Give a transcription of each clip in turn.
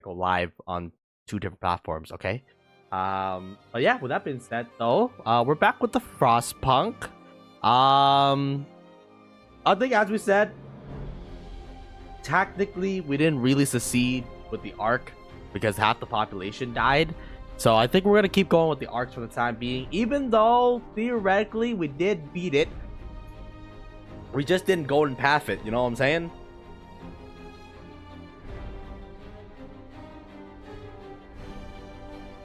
go live on 2 different platforms. Okay. But yeah, with that being said, though, we're back with the Frostpunk. I think as we said, technically we didn't really succeed with the arc because half the population died. So I think we're gonna keep going with the arcs for the time being, even though theoretically we did beat it. We just didn't golden path it, you know what I'm saying?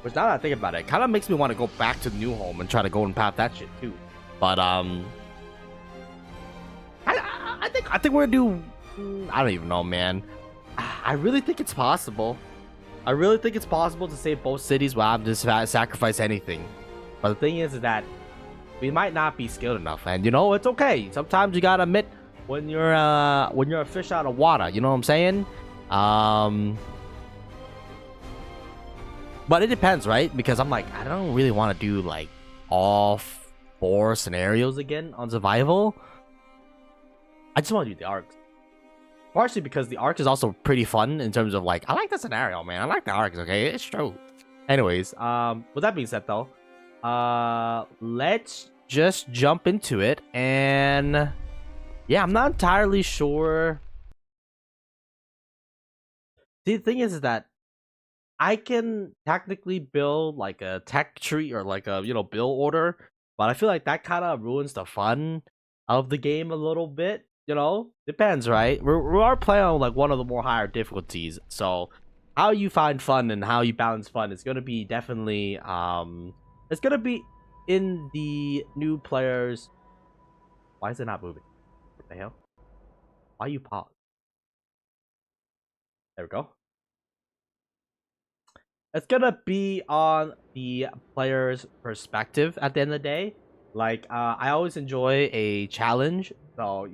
Which now that I think about it, kind of makes me want to go back to New Home and try to golden path that shit too. But I think we're gonna do. I don't even know, man. I really think it's possible. I really think it's possible to save both cities without having to sacrifice anything. But the thing is that we might not be skilled enough, and you know it's okay. Sometimes you gotta admit when you're a fish out of water. You know what I'm saying? But it depends, right? Because I'm like, I don't really want to do like all 4 scenarios again on survival. I just want to do the arcs. Partially because the arc is also pretty fun in terms of like, I like the scenario, man. I like the arcs, okay? It's true. Anyways, with that being said though, let's just jump into it. And yeah, I'm not entirely sure. See, the thing is that I can technically build like a tech tree or like a, build order, but I feel like that kind of ruins the fun of the game a little bit. Depends, right? We are playing on like one of the more higher difficulties, so how you find fun and how you balance fun is gonna be definitely it's gonna be in the new players. Why is it not moving? What the hell? Why you pause? There we go. It's gonna be on the player's perspective at the end of the day. Like, I always enjoy a challenge, so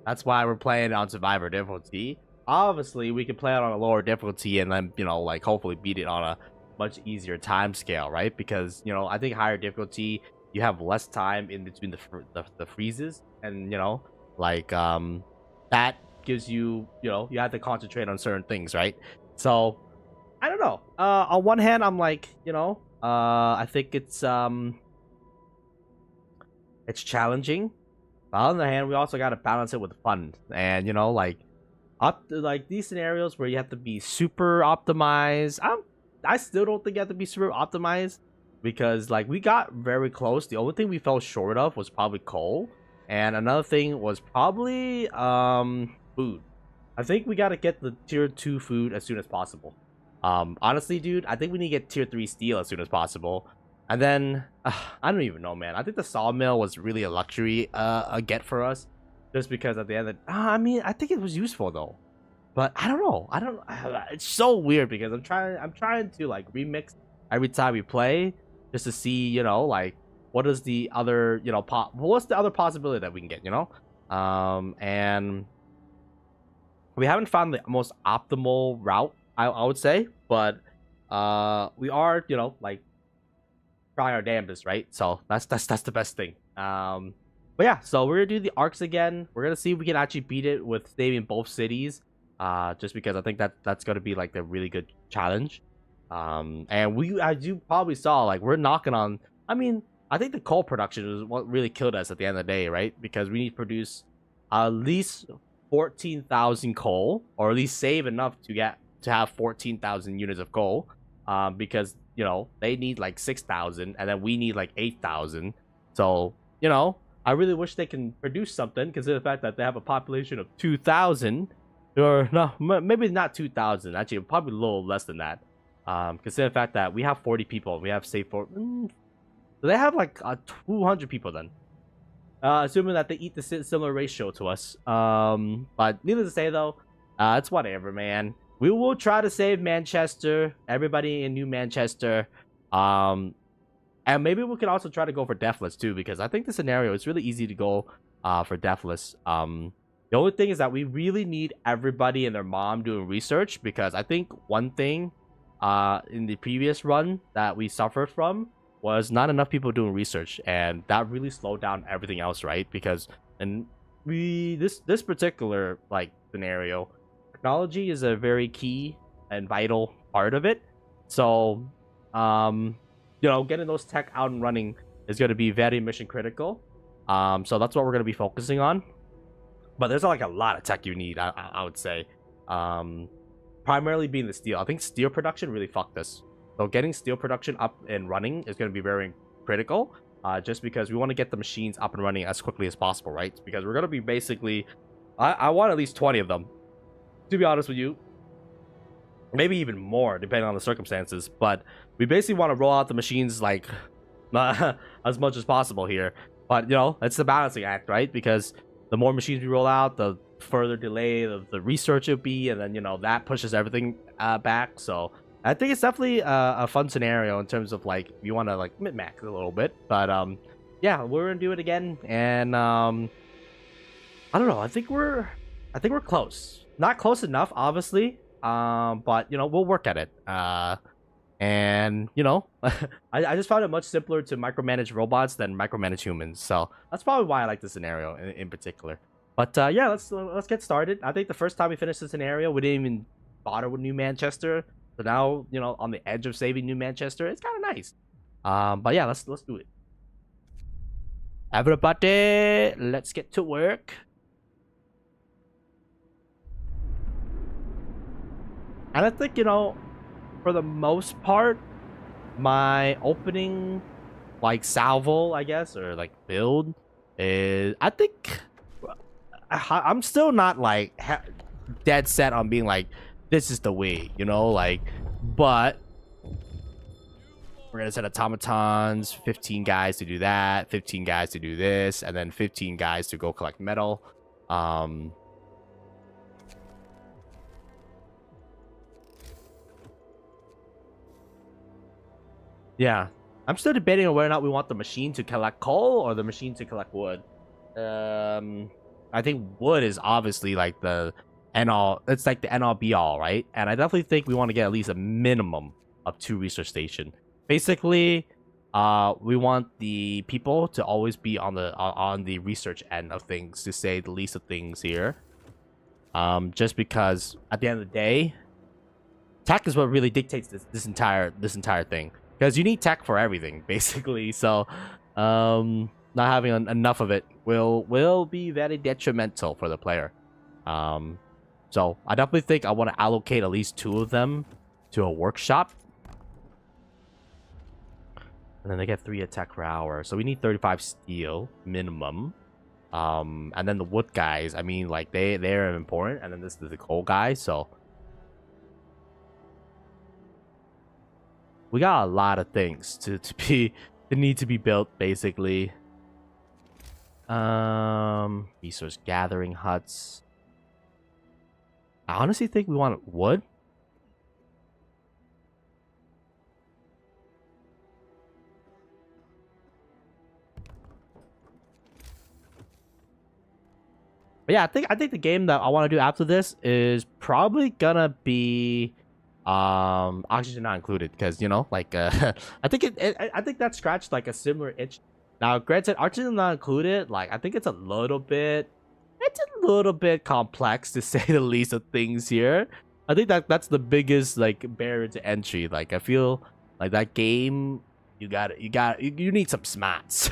that's why we're playing on survivor difficulty. Obviously, we can play it on a lower difficulty and then like hopefully beat it on a much easier time scale, right? Because I think higher difficulty you have less time in between the freezes, and like that gives you you have to concentrate on certain things, right? So I don't know. On one hand, I'm like, I think it's challenging. But on the other hand, we also gotta balance it with fun, and like like these scenarios where you have to be super optimized. I still don't think you have to be super optimized because like we got very close. The only thing we fell short of was probably coal, and another thing was probably food. I think we gotta get the tier 2 food as soon as possible. Honestly, dude, I think we need to get tier 3 steel as soon as possible. And then, I don't even know, man. I think the sawmill was really a luxury a get for us. Just because at the end of I mean, I think it was useful, though. But I don't know. It's so weird because I'm trying to, like, remix every time we play. Just to see, like, what is the other, what's the other possibility that we can get, and we haven't found the most optimal route, I would say. But, we are, like, try our damnedest, right? So that's the best thing. But yeah, so we're gonna do the arcs again. We're gonna see if we can actually beat it with saving both cities. Just because I think that's gonna be like the really good challenge. And as you probably saw, like we're knocking on. I mean, I think the coal production is what really killed us at the end of the day, right? Because we need to produce at least 14,000 coal, or at least save enough to have 14,000 units of coal. Because they need like 6,000 and then we need like 8,000. So I really wish they can produce something, considering the fact that they have a population of 2,000, or no, maybe not 2,000, actually probably a little less than that. Considering the fact that we have 40 people, we have say so they have like 200 people then. Assuming that they eat the similar ratio to us. But needless to say though, it's whatever, man. We will try to save Manchester, everybody in New Manchester. And maybe we can also try to go for Deathless too, because I think the scenario is really easy to go for Deathless. The only thing is that we really need everybody and their mom doing research, because I think one thing in the previous run that we suffered from was not enough people doing research, and that really slowed down everything else, right? Because this particular like scenario, technology is a very key and vital part of it. So, getting those tech out and running is going to be very mission critical. So that's what we're going to be focusing on. But there's like a lot of tech you need, I would say. Primarily being the steel. I think steel production really fucked us. So getting steel production up and running is going to be very critical. Just because we want to get the machines up and running as quickly as possible, right? Because we're going to be basically... I want at least 20 of them, to be honest with you. Maybe even more, depending on the circumstances. But we basically want to roll out the machines, like, as much as possible here. But, it's the balancing act, right? Because the more machines we roll out, the further delay of the research will be. And then, that pushes everything back. So I think it's definitely a fun scenario in terms of, like, you want to, like, min-max a little bit. But, yeah, we're going to do it again. And, I don't know. I think we're close. Not close enough, obviously. But we'll work at it. And I just found it much simpler to micromanage robots than micromanage humans. So that's probably why I like this scenario in particular. But yeah, let's get started. I think the first time we finished the scenario, we didn't even bother with New Manchester. So now, on the edge of saving New Manchester, it's kind of nice. But yeah, let's do it. Everybody, let's get to work. And I think, for the most part, my opening, like, salvo, I guess, or, like, build is... I think... I'm still not, like, dead set on being, like, this is the way, like... But... We're gonna set automatons, 15 guys to do that, 15 guys to do this, and then 15 guys to go collect metal. Yeah, I'm still debating on whether or not we want the machine to collect coal or the machine to collect wood. I think wood is obviously like the end all. It's like the end all be all, right? And I definitely think we want to get at least a minimum of 2 research stations. Basically, we want the people to always be on the research end of things, to say the least of things here. Just because at the end of the day, tech is what really dictates this entire thing. Because you need tech for everything, basically. So, not having enough of it will be very detrimental for the player. So I definitely think I want to allocate at least 2 of them to a workshop. And then they get 3 attack per hour. So we need 35 steel minimum. And then the wood guys, I mean, like, they're important. And then this is the coal guys, so... We got a lot of things to need to be built, basically. Resource gathering huts. I honestly think we want wood. But yeah, I think the game that I want to do after this is probably gonna be oxygen not included, because like I think I think that scratched like a similar itch. Now granted, oxygen not included, like I think it's a little bit complex, to say the least of things here. I think that's the biggest like barrier to entry. Like I feel like that game, you need some smarts.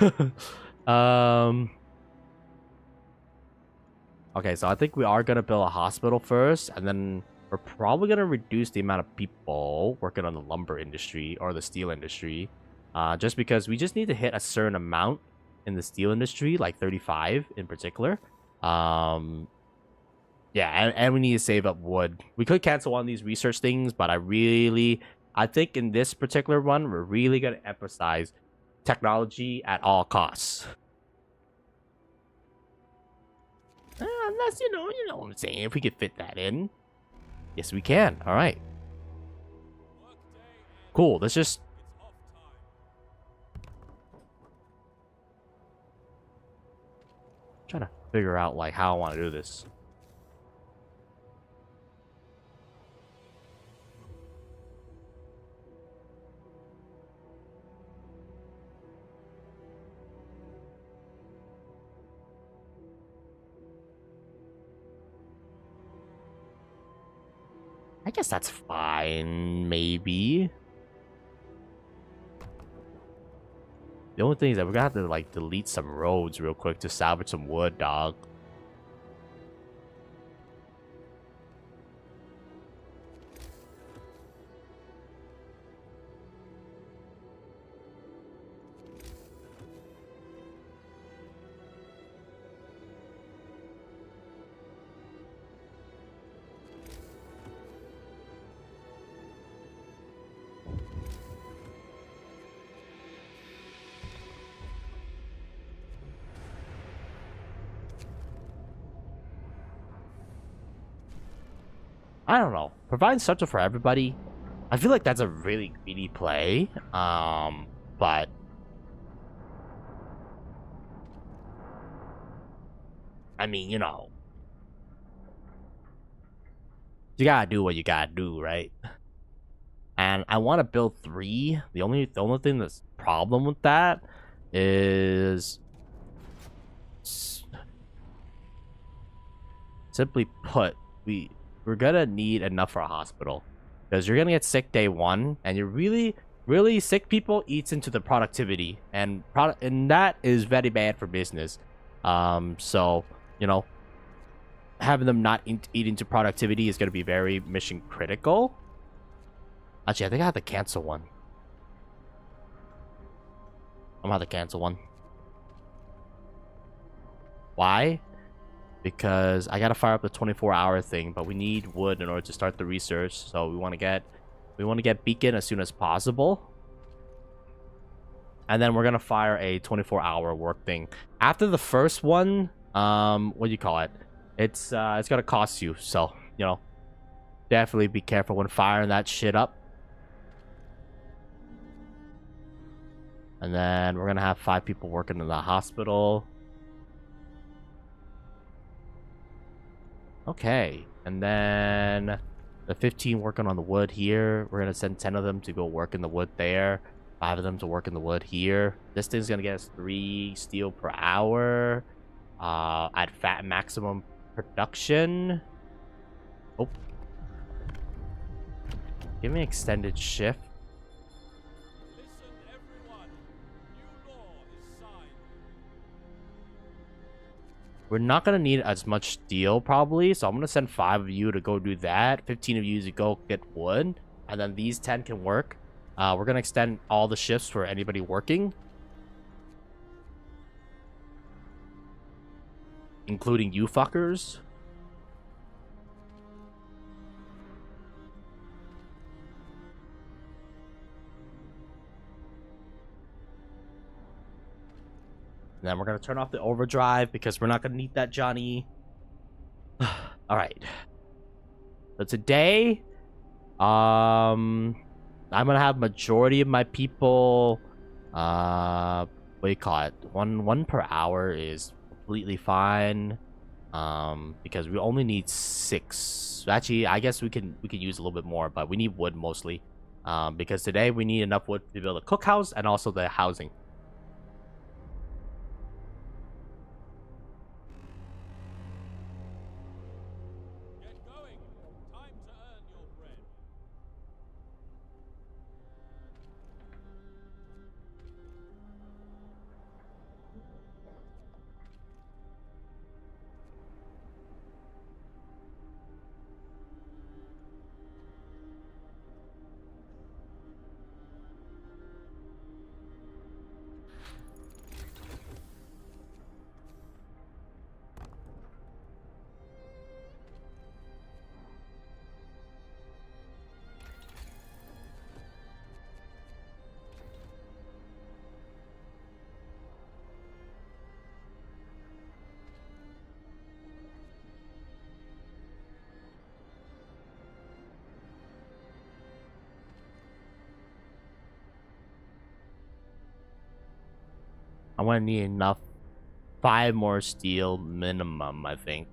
Okay, so I think we are gonna build a hospital first, and then we're probably going to reduce the amount of people working on the lumber industry or the steel industry. Just because we just need to hit a certain amount in the steel industry, like 35 in particular. Yeah, and we need to save up wood. We could cancel one of these research things, but I think in this particular one, we're really going to emphasize technology at all costs. Unless, you know what I'm saying, if we could fit that in. Yes, we can. All right. Cool. Let's just... trying to figure out, like, how I want to do this. I guess that's fine, maybe. The only thing is that we're gonna have to like delete some roads real quick to salvage some wood, dog. I don't know. Provide shelter for everybody. I feel like that's a really greedy play. But I mean, you know, you gotta do what you gotta do, right? And I want to build 3. The only thing that's problem with that is simply put, we're gonna need enough for a hospital because you're gonna get sick day 1, and you're really sick people eats into the productivity, and that is very bad for business. So you know, having them not eat into productivity is gonna be very mission critical. Actually, I think I have to cancel one. I'm gonna have to cancel one. Why? Because I gotta fire up the 24-hour thing, but we need wood in order to start the research. So we want to get beacon as soon as possible, and then we're gonna fire a 24-hour work thing after the first one. What do you call it? It's gonna cost you. So you know, definitely be careful when firing that shit up. And then we're gonna have 5 people working in the hospital. Okay, and then the 15 working on the wood here. We're gonna send 10 of them to go work in the wood there. 5 of them to work in the wood here. This thing's gonna get us 3 steel per hour. At maximum production. Oh, give me extended shift. We're not going to need as much steel, probably. So I'm going to send 5 of you to go do that. 15 of you to go get wood. And then these 10 can work. We're going to extend all the shifts for anybody working, including you fuckers. And then we're going to turn off the overdrive because we're not going to need that, Johnny. All right. So today, I'm going to have majority of my people, what do you call it? One per hour is completely fine. Because we only need 6. Actually, I guess we can use a little bit more, but we need wood mostly. Because today we need enough wood to build a cookhouse and also the housing. I'm gonna need enough 5 more steel minimum, I think.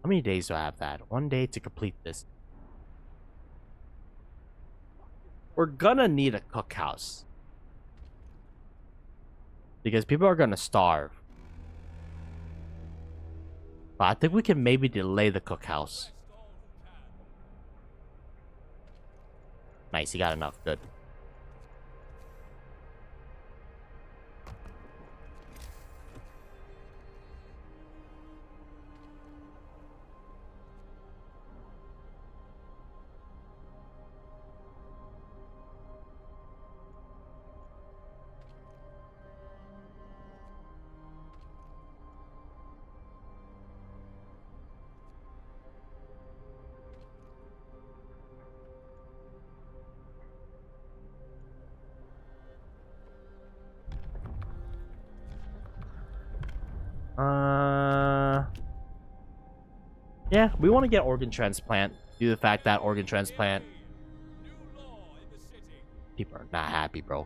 How many days do I have that? 1 day to complete this. We're gonna need a cookhouse. Because people are gonna starve. But I think we can maybe delay the cookhouse. Nice, he got enough. Good. Yeah, we want to get organ transplant due to the fact that organ transplant people are not happy, bro.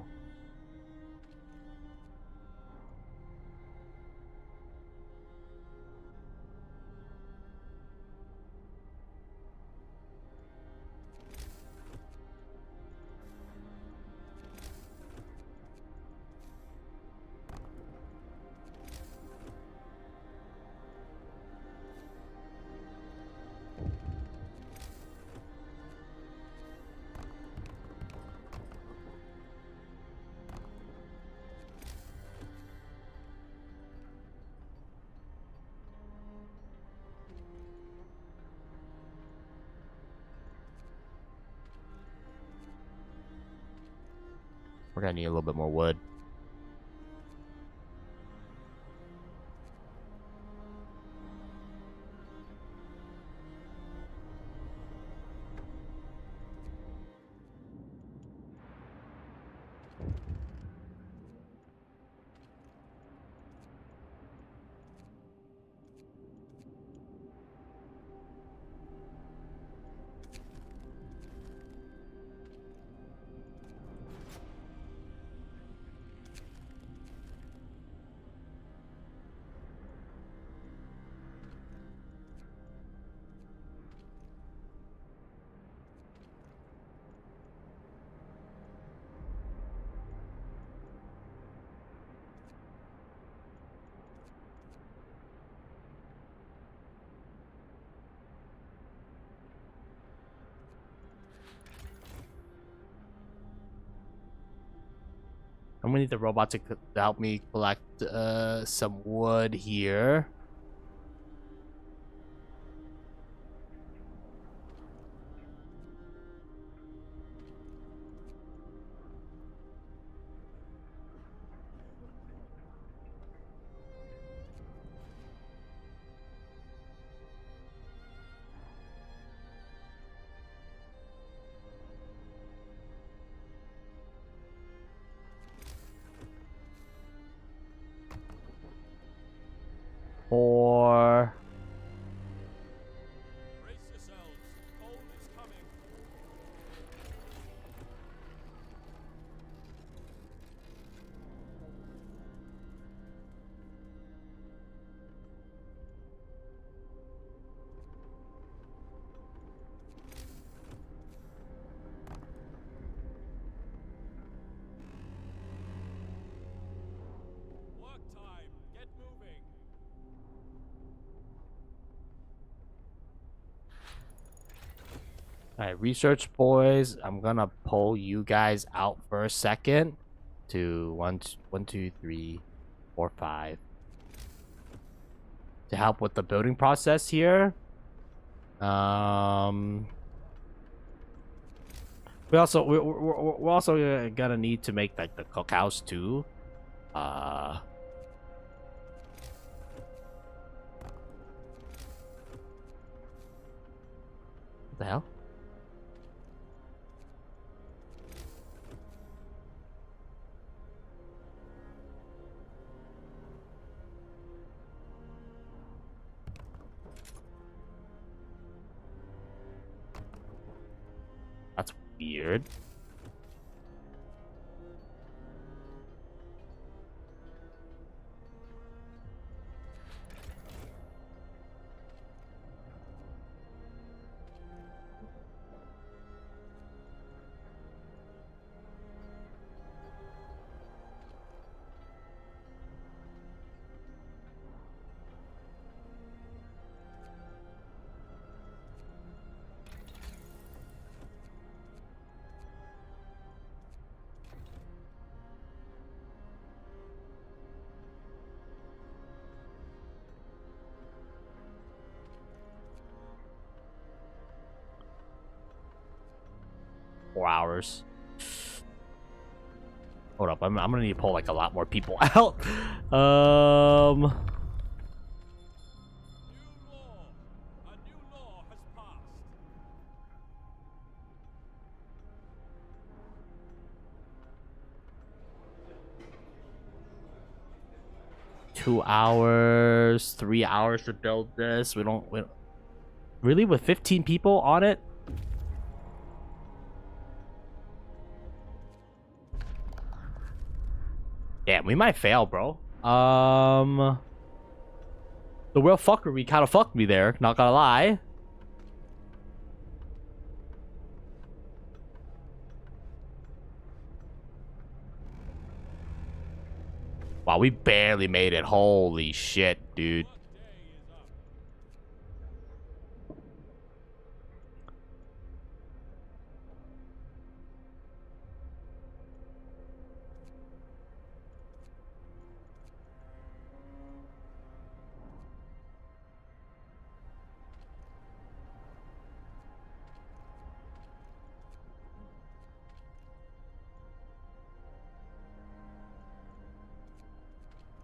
We're gonna need a little bit more wood. I'm gonna need the robot to help me collect some wood here. Or alright, research boys. I'm gonna pull you guys out for a second. To one, 2, 3, 4, 5. To help with the building process here. We're also gonna need to make like the cookhouse too. What the hell? That's weird. 4 hours. Hold up, I'm gonna need to pull like a lot more people out. Um, 2 hours, 3 hours to build this. We don't really with 15 people on it. Damn, we might fail, bro. The real fuckery kind of fucked me there. Not gonna lie. Wow, we barely made it. Holy shit, dude.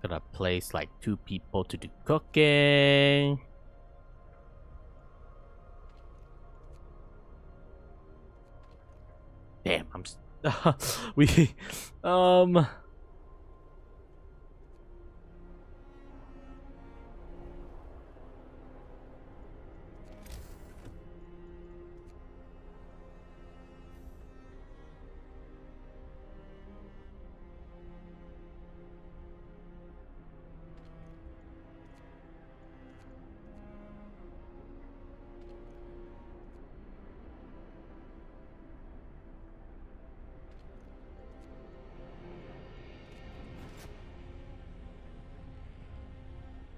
Gonna place like 2 people to do cooking. Damn, we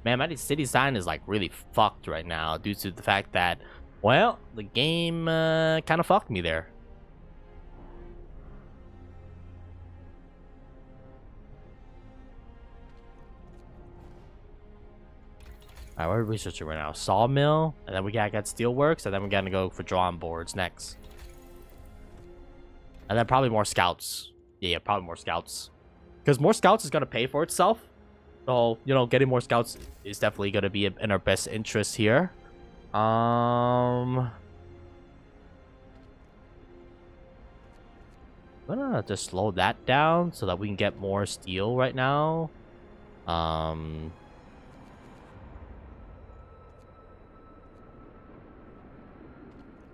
man, my city design is like really fucked right now due to the fact that, well, the game kind of fucked me there. Alright, we're researching right now. Sawmill, and then we gotta get steelworks, and then we're gonna go for drawing boards next. And then probably more scouts. Yeah, probably more scouts. Because more scouts is gonna pay for itself. So, you know, getting more scouts is definitely gonna be in our best interest here. I'm gonna just slow that down so that we can get more steel right now. Yeah,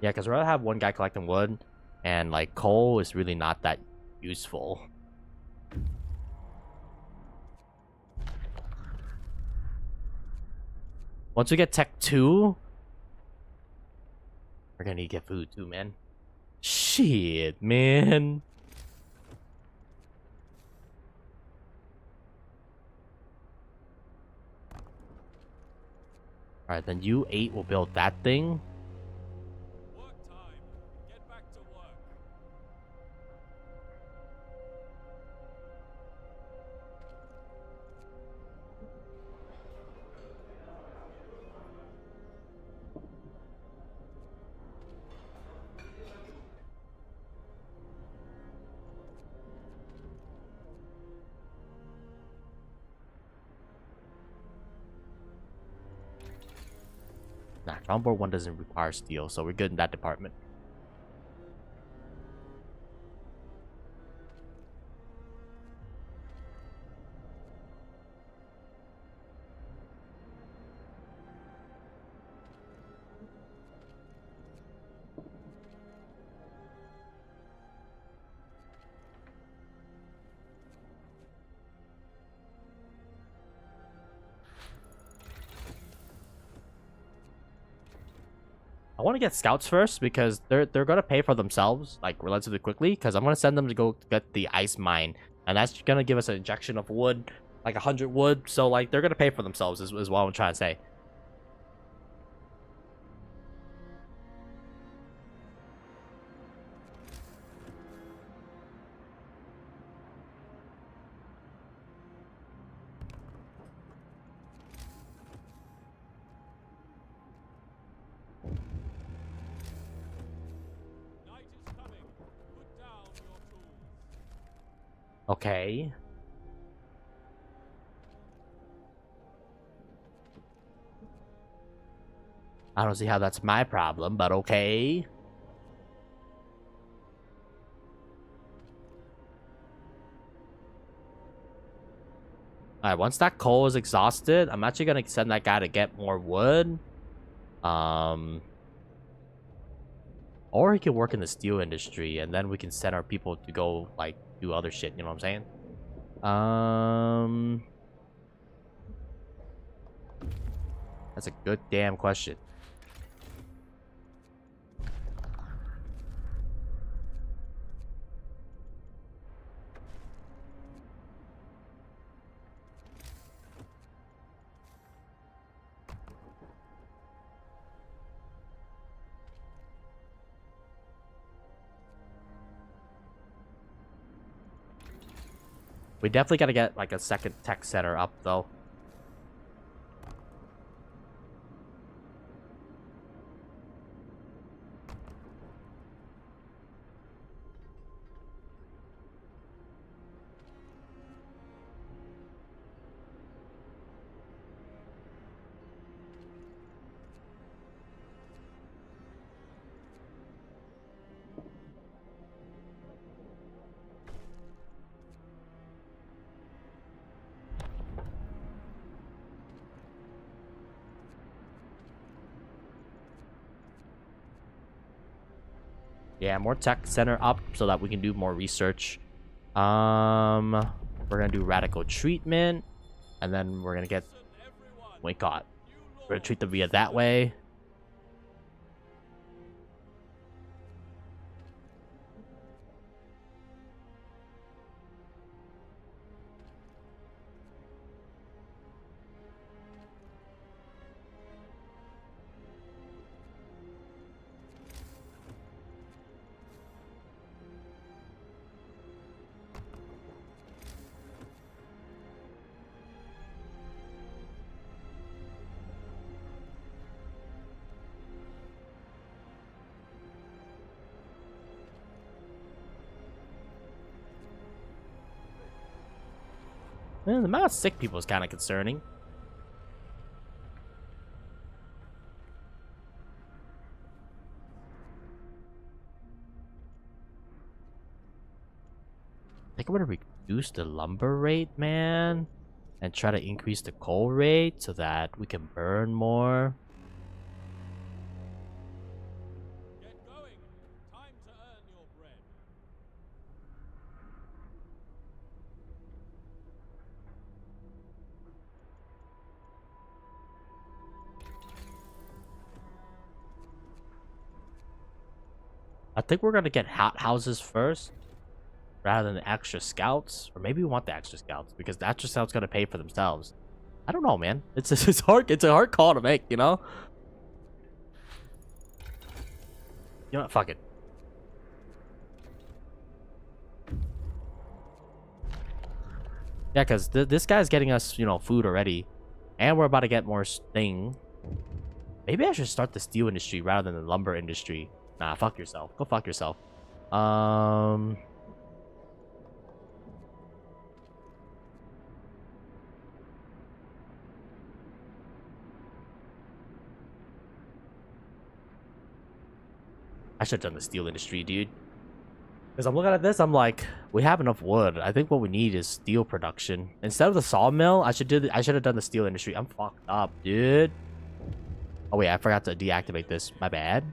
because we'd rather have one guy collecting wood, and like coal is really not that useful. Once we get Tech 2, we're gonna need to get food too, man. Shit, man. Alright, then U8 will build that thing. Nah, drawing board 1 doesn't require steel, so we're good in that department. I want to get scouts first because they're gonna pay for themselves like relatively quickly. Because I'm gonna send them to go get the ice mine, and that's gonna give us an injection of wood, like 100 wood. So like they're gonna pay for themselves is what I'm trying to say. Okay. I don't see how that's my problem, but okay. Alright, once that coal is exhausted, I'm actually gonna send that guy to get more wood. Or he can work in the steel industry, and then we can send our people to go, like, do other shit, you know what I'm saying? That's a good damn question. We definitely gotta get, like, a second tech center up, though. Yeah, more tech center up so that we can do more research. We're gonna do radical treatment, and then we're gonna get Waycott. We're gonna treat the via that way. The amount of sick people is kind of concerning. I think I'm gonna reduce the lumber rate, man, and try to increase the coal rate so that we can burn more. Get going. Time to earn your bread. I think we're gonna get hot houses first, rather than the extra scouts, or maybe we want the extra scouts because the extra scouts gonna pay for themselves. I don't know, man. It's hard. It's a hard call to make, you know. You know what? Fuck it. Yeah, because this guy's getting us, you know, food already, and we're about to get more thing. Maybe I should start the steel industry rather than the lumber industry. Nah, fuck yourself. Go fuck yourself. I should have done the steel industry, dude. Because I'm looking at this, I'm like, we have enough wood. I think what we need is steel production. Instead of the sawmill, I should have done the steel industry. I'm fucked up, dude. Oh wait, I forgot to deactivate this. My bad.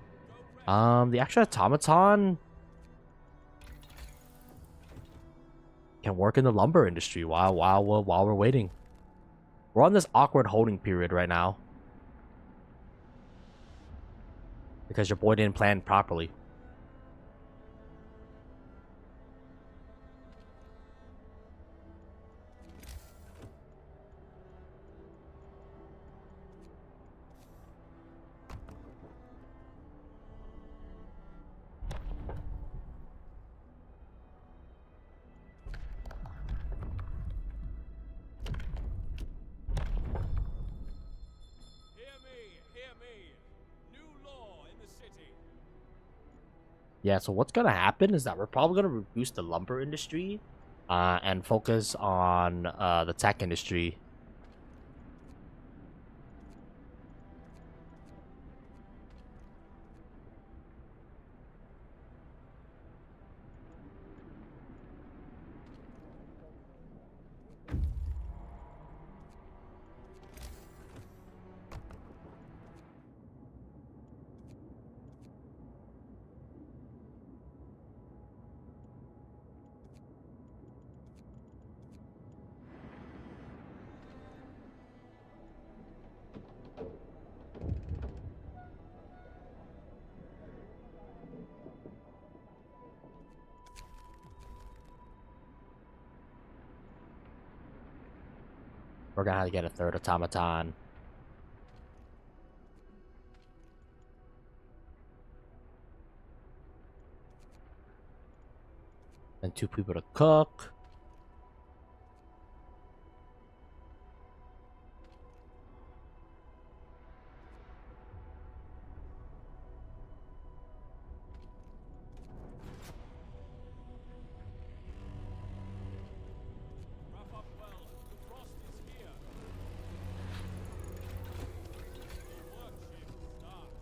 The extra automaton can work in the lumber industry while we're waiting. We're on this awkward holding period right now because your boy didn't plan properly. Hear me. New law in the city. Yeah, so what's gonna happen is that we're probably gonna reduce the lumber industry. and focus on the tech industry. We're gonna have to get a third automaton. And 2 people to cook. Wrap up well. The frost is here. The work shift starts.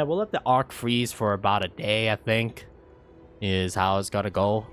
We'll let the arc freeze for about a day, I think, is how it's gonna go.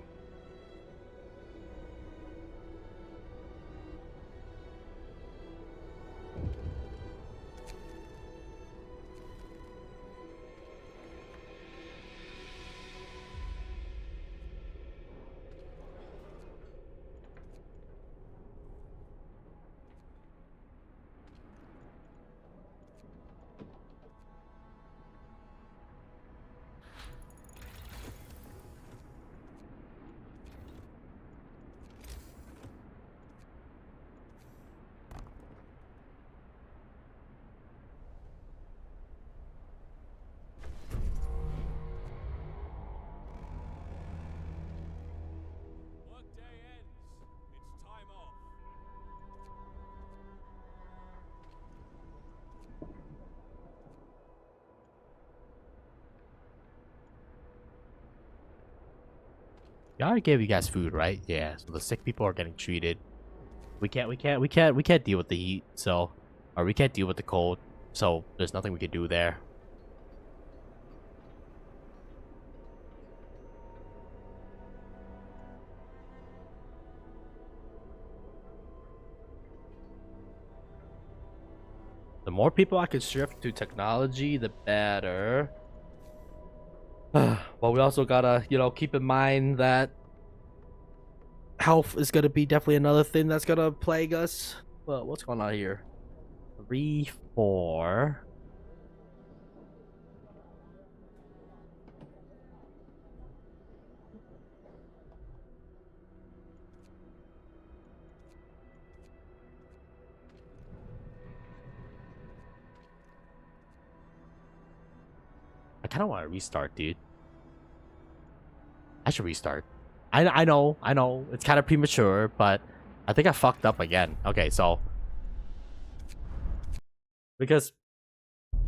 Workday ends. It's time off. I already gave you guys food, right? Yeah, so the sick people are getting treated. We can't deal with the heat, so, or we can't deal with the cold, so there's nothing we can do there. The more people I can shift to technology, the better. But we also gotta, keep in mind that health is gonna be definitely another thing that's gonna plague us. Well, what's going on here? 3, 4. I kind of want to restart, dude. I should restart. I know. It's kind of premature, but I think I fucked up again. Okay, so because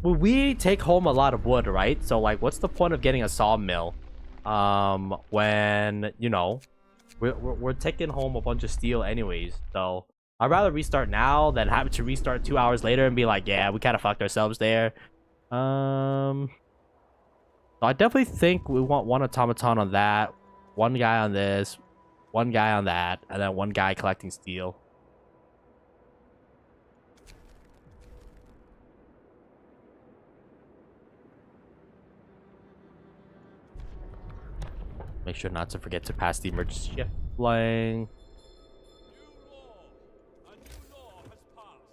we take home a lot of wood, right? So like, what's the point of getting a sawmill? When we're taking home a bunch of steel anyways. So I'd rather restart now than have to restart 2 hours later and be like, yeah, we kind of fucked ourselves there. So I definitely think we want one automaton on that, one guy on this, one guy on that, and then one guy collecting steel. Make sure not to forget to pass the emergency shift flying. New law. A new law has passed.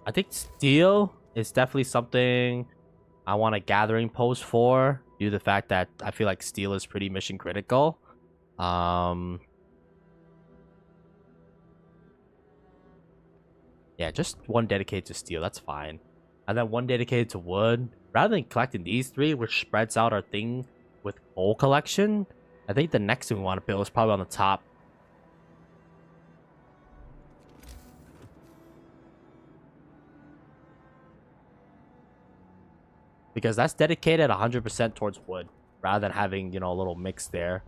I think steel is definitely something I want a gathering post for, due to the fact that I feel like steel is pretty mission critical. Um, yeah, just one dedicated to steel, that's fine. And then one dedicated to wood. Rather than collecting these three, which spreads out our thing with coal collection, I think the next thing we want to build is probably on the top. Because that's dedicated 100% towards wood, rather than having, you know, a little mix there.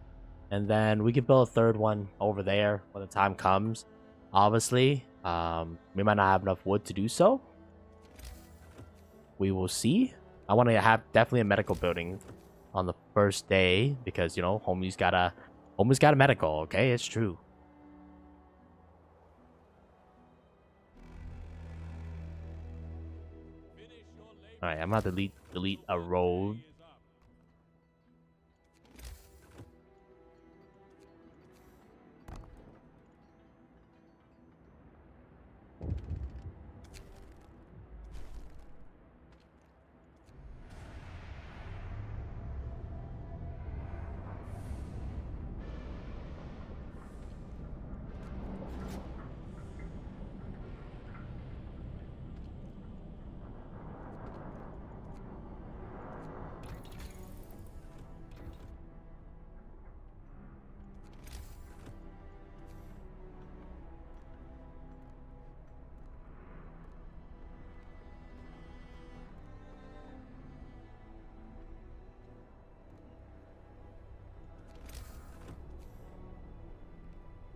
And then we can build a third one over there when the time comes. Obviously, we might not have enough wood to do so. We will see. I want to have definitely a medical building on the first day because, you know, homie's got a medical. Okay, it's true. Finish your labor. All right, I'm gonna have to delete a road. Day is up.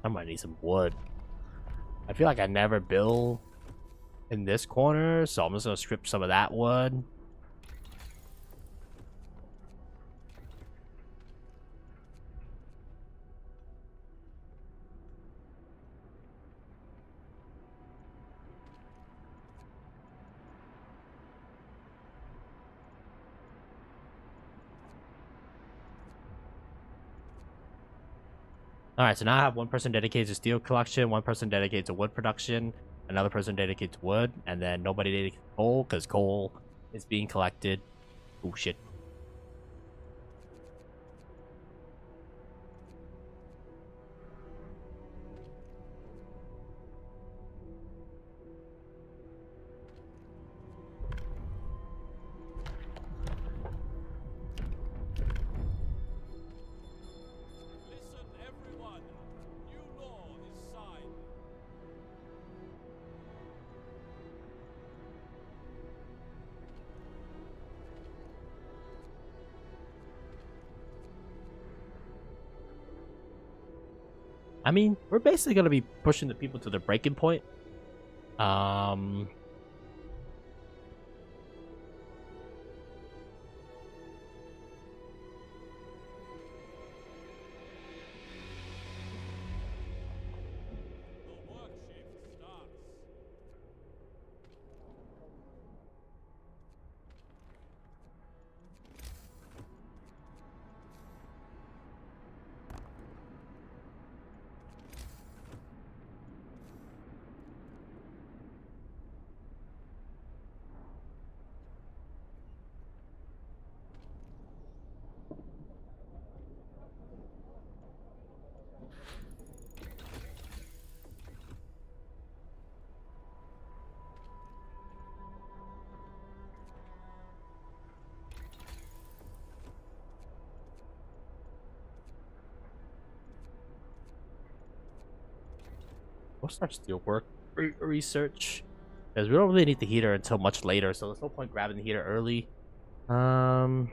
I might need some wood. I feel like I never build in this corner, so I'm just gonna strip some of that wood. All right, so now I have one person dedicated to steel collection, one person dedicated to wood production, another person dedicated to wood, and then nobody dedicated to coal because coal is being collected. Oh shit. Listen, everyone. New law is signed. I mean, we're basically gonna be pushing the people to the breaking point. Um, The work shift starts. we'll start steel work research because we don't really need the heater until much later, so there's no point grabbing the heater early. Um,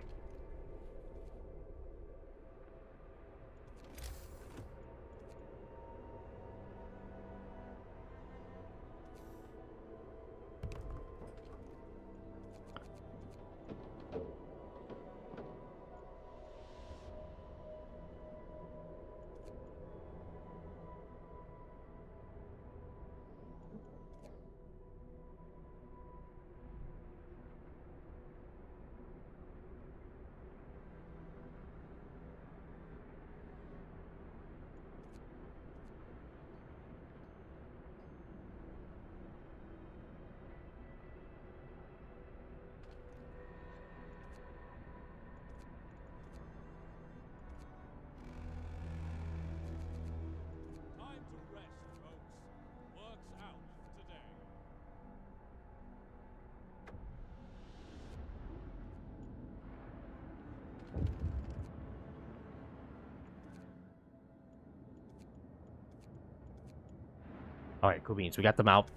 All right, cool beans. We got them out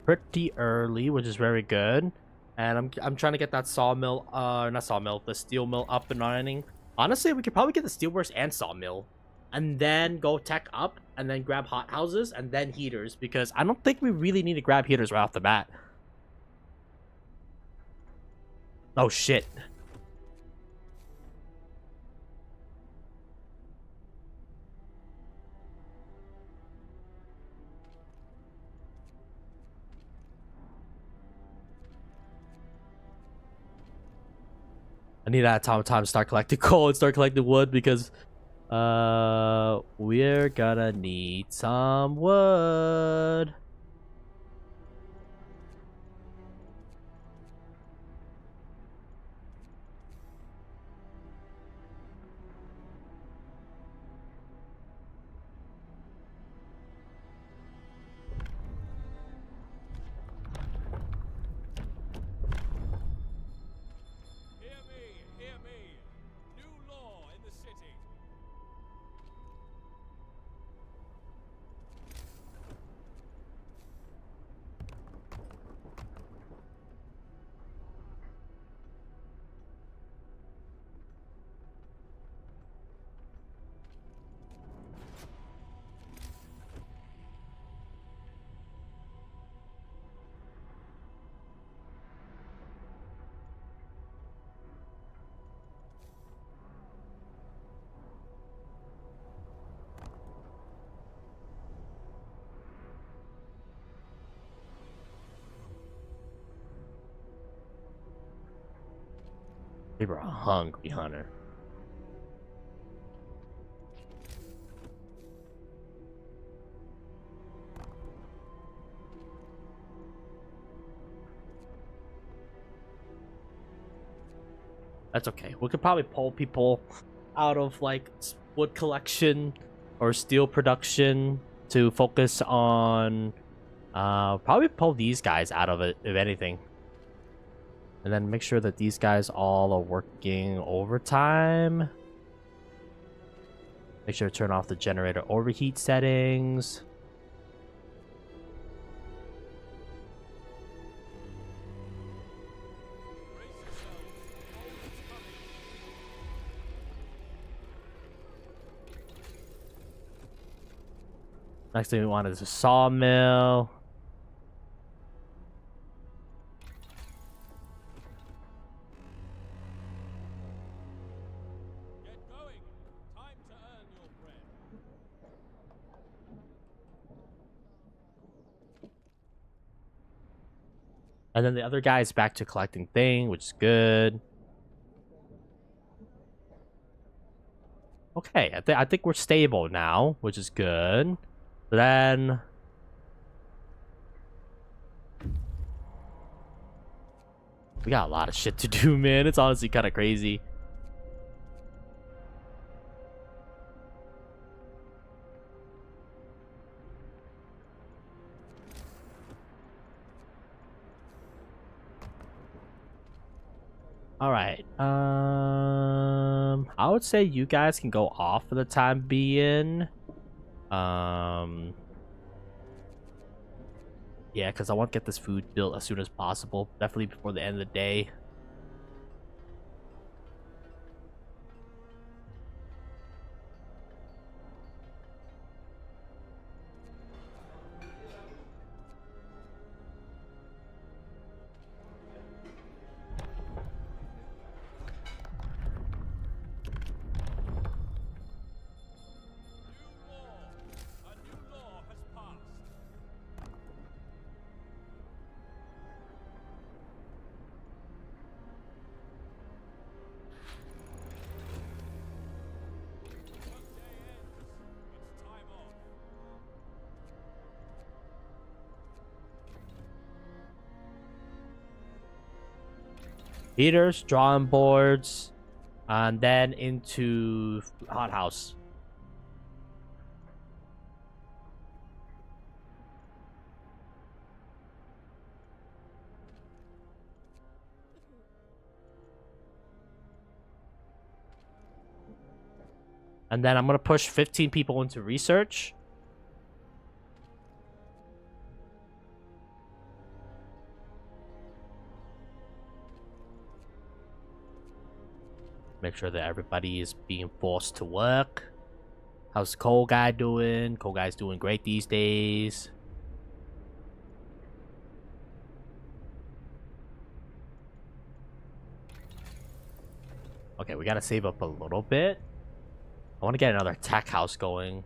pretty early, which is very good. And I'm trying to get that sawmill, not sawmill, the steel mill up and running. Honestly, we could probably get the steelworks and sawmill, and then go tech up, and then grab hot houses, and then heaters, because I don't think we really need to grab heaters right off the bat. Oh shit. I need that time to start collecting coal and start collecting wood, because we're gonna need some wood. Hear me. New law in the city. We were a hungry hunter. That's okay. We could probably pull people out of like wood collection or steel production to focus on probably pull these guys out of it, if anything. And then make sure that these guys all are working overtime. Make sure to turn off the generator overheat settings. Brace yourselves. Coal is coming. Next thing we want is a sawmill. Get going. Time to earn your bread. And then the other guy is back to collecting thing, which is good. Okay, I think we're stable now, which is good. Then we got a lot of shit to do, man. It's honestly kind of crazy. All right. I would say you guys can go off for the time being. Yeah, because I want to get this food built as soon as possible. Definitely before the end of the day. A new law has passed. Workday ends. It's time off. Heaters, drawing boards, and then into hothouse. And then I'm gonna push 15 people into research. Make sure that everybody is being forced to work. How's the Cole guy doing? Cole guy's doing great these days. Okay, we gotta save up a little bit. I want to get another tech house going.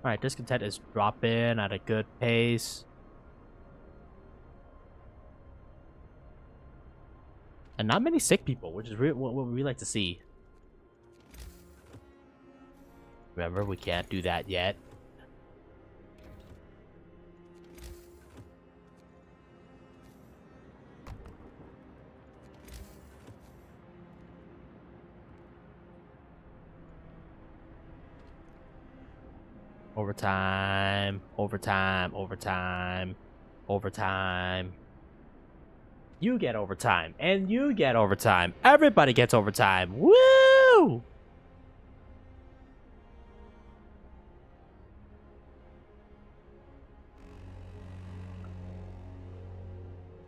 Alright, discontent is dropping at a good pace. And not many sick people, which is what we like to see. Remember, we can't do that yet. Overtime, overtime, overtime, overtime. You get overtime, and you get overtime. Everybody gets overtime. Woo!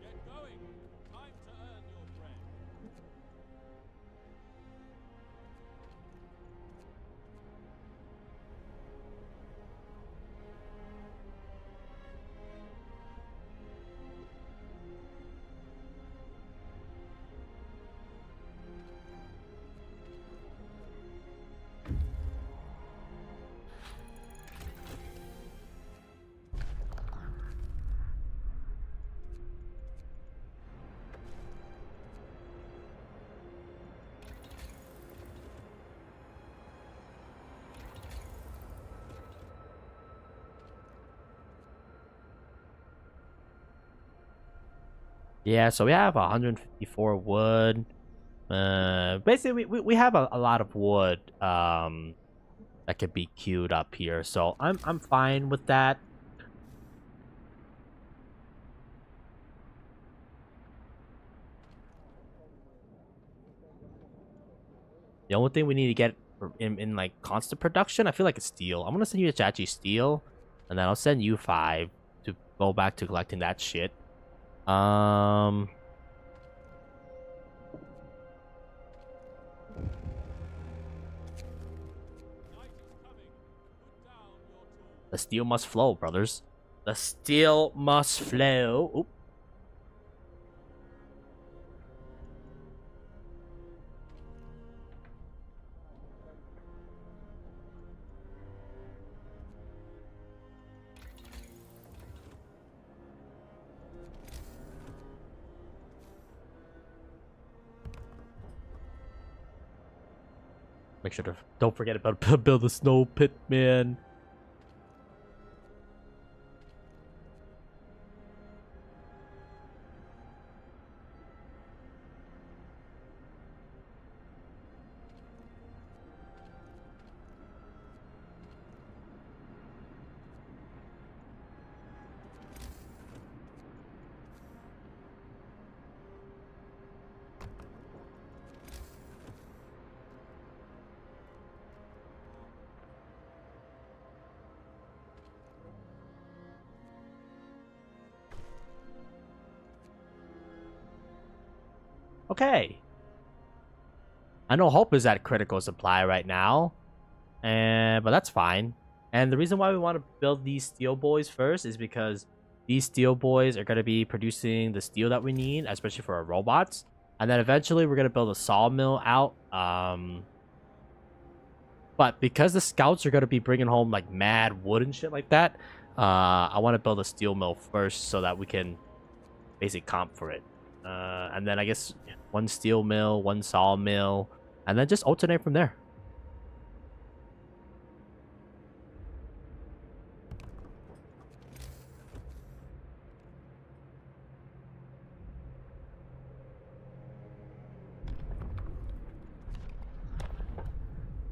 Get going. Time to earn your bread. Yeah, so we have 154 wood. Basically, we have a lot of wood that could be queued up here, so I'm fine with that. The only thing we need to get in like constant production, I feel like it's steel. I'm gonna send you to Chachi steel, and then I'll send you 5 to go back to collecting that shit. Night is coming. Put down your tools. The steel must flow, brothers. The steel must flow. Oop. Make sure to don't forget about build the snow pit, man. Okay. I know Hope is at critical supply right now, but that's fine. And the reason why we want to build these steel boys first is because these steel boys are going to be producing the steel that we need, especially for our robots. And then eventually we're going to build a sawmill out. But because the scouts are going to be bringing home like mad wood and shit like that, I want to build a steel mill first so that we can basically comp for it. And then I guess one steel mill, one sawmill, and then just alternate from there.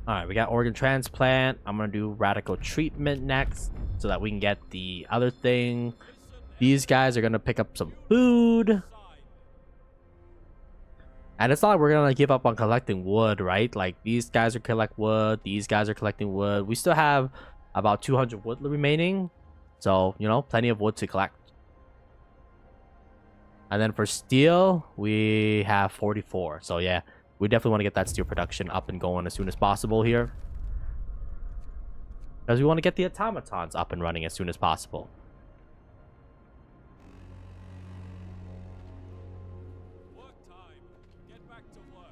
All right, we got organ transplant. I'm gonna do radical treatment next, so that we can get the other thing. These guys are gonna pick up some food, and it's not like we're gonna give up on collecting wood, right? Like these guys are collect wood, these guys are collecting wood. We still have about 200 wood remaining, so you know, plenty of wood to collect. And then for steel, we have 44. So yeah, we definitely want to get that steel production up and going as soon as possible here. Because we want to get the automatons up and running as soon as possible. Work time. Get back to work.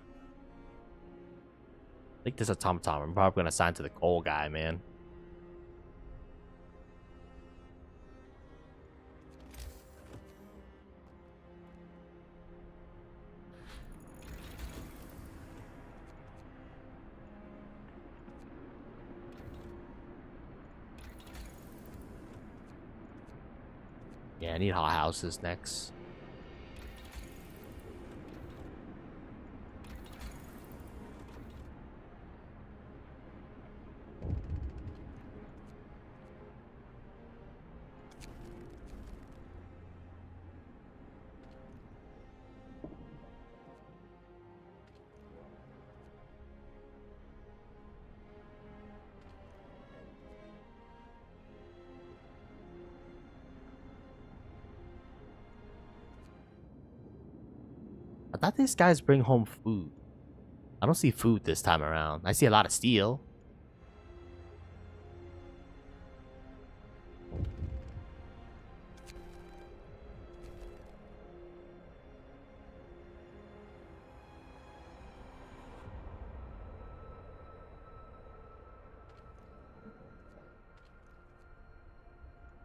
I think this automaton, I'm probably going to assign to the coal guy, man. Yeah, I need hot houses next. I thought these guys bring home food. I don't see food this time around. I see a lot of steel.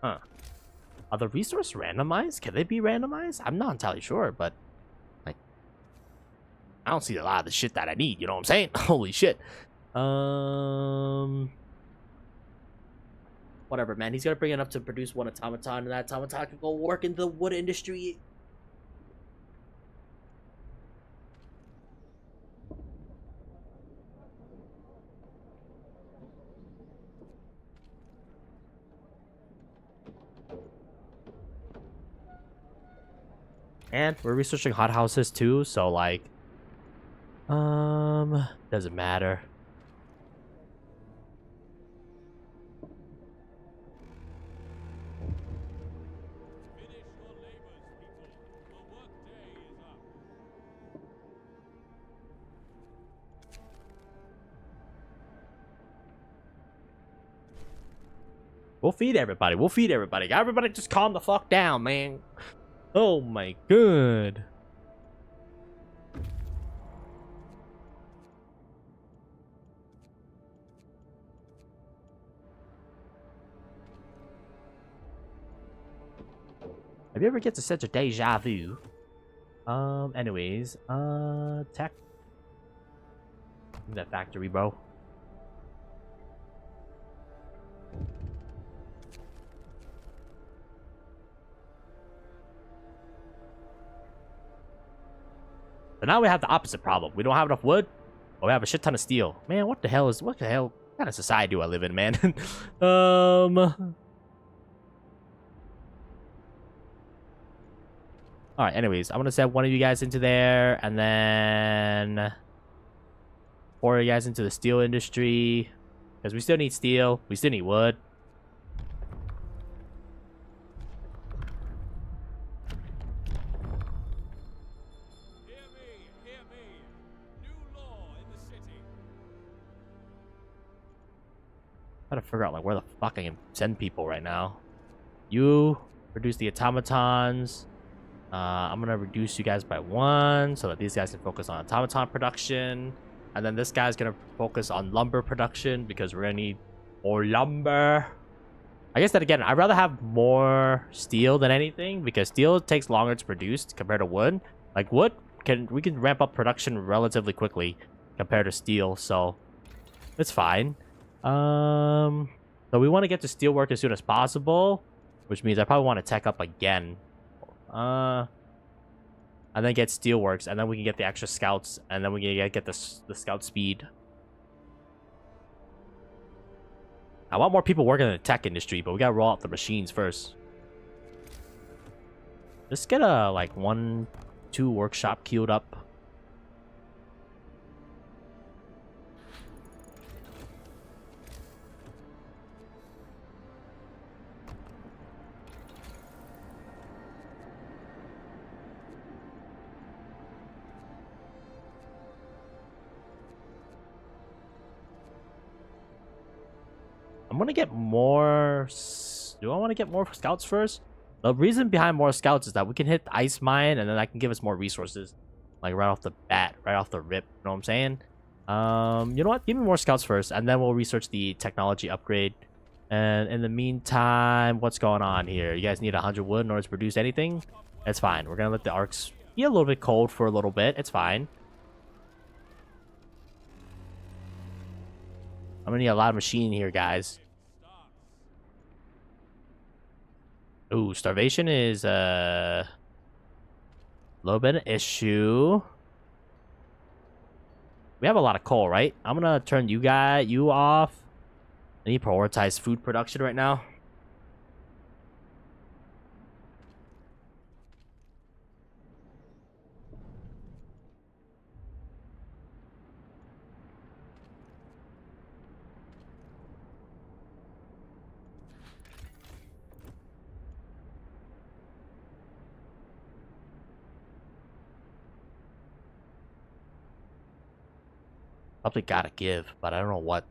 Huh. Are the resources randomized? Can they be randomized? I'm not entirely sure, but like, I don't see a lot of the shit that I need. You know what I'm saying? Holy shit. Whatever, man. He's gonna bring enough to produce one automaton, and that automaton can go work in the wood industry. And we're researching hothouses too, so like, doesn't matter. Finish your labors, people. Your work day is up. We'll feed everybody. We'll feed everybody. Everybody just calm the fuck down, man. Oh my god. Have you ever get to such a deja vu? Anyways, tech. That factory, bro. So now we have the opposite problem. We don't have enough wood, but we have a shit ton of steel. Man, what the hell what kind of society do I live in, man? Alright, anyways, I'm gonna send one of you guys into there, and then 4 of you guys into the steel industry. Because we still need steel. We still need wood. Hear me, hear me. New law in the city. I gotta figure out like where the fuck I can send people right now. You produce the automatons. I'm gonna reduce you guys by 1 so that these guys can focus on automaton production. And then this guy's gonna focus on lumber production because we're gonna need more lumber. I guess that again, I'd rather have more steel than anything because steel takes longer to produce compared to wood. Like wood, we can ramp up production relatively quickly compared to steel, so it's fine. So we want to get to steel work as soon as possible, which means I probably want to tech up again. And then get steelworks, and then we can get the extra scouts, and then we can get the scout speed. I want more people working in the tech industry, but we gotta roll out the machines first. Let's get a like 1-2 workshop queued up. I'm gonna get more. Do I want to get more scouts first? The reason behind more scouts is that we can hit the ice mine, and then that can give us more resources, like right off the bat, right off the rip. You know what I'm saying? You know what? Give me more scouts first, and then we'll research the technology upgrade. And in the meantime, what's going on here? You guys need 100 wood in order to produce anything? It's fine. We're gonna let the arcs be a little bit cold for a little bit. It's fine. I'm gonna need a lot of machine here, guys. Ooh, starvation is a little bit of an issue. We have a lot of coal, right? I'm gonna turn you off. I need to prioritize food production right now. Probably gotta give, but I don't know what.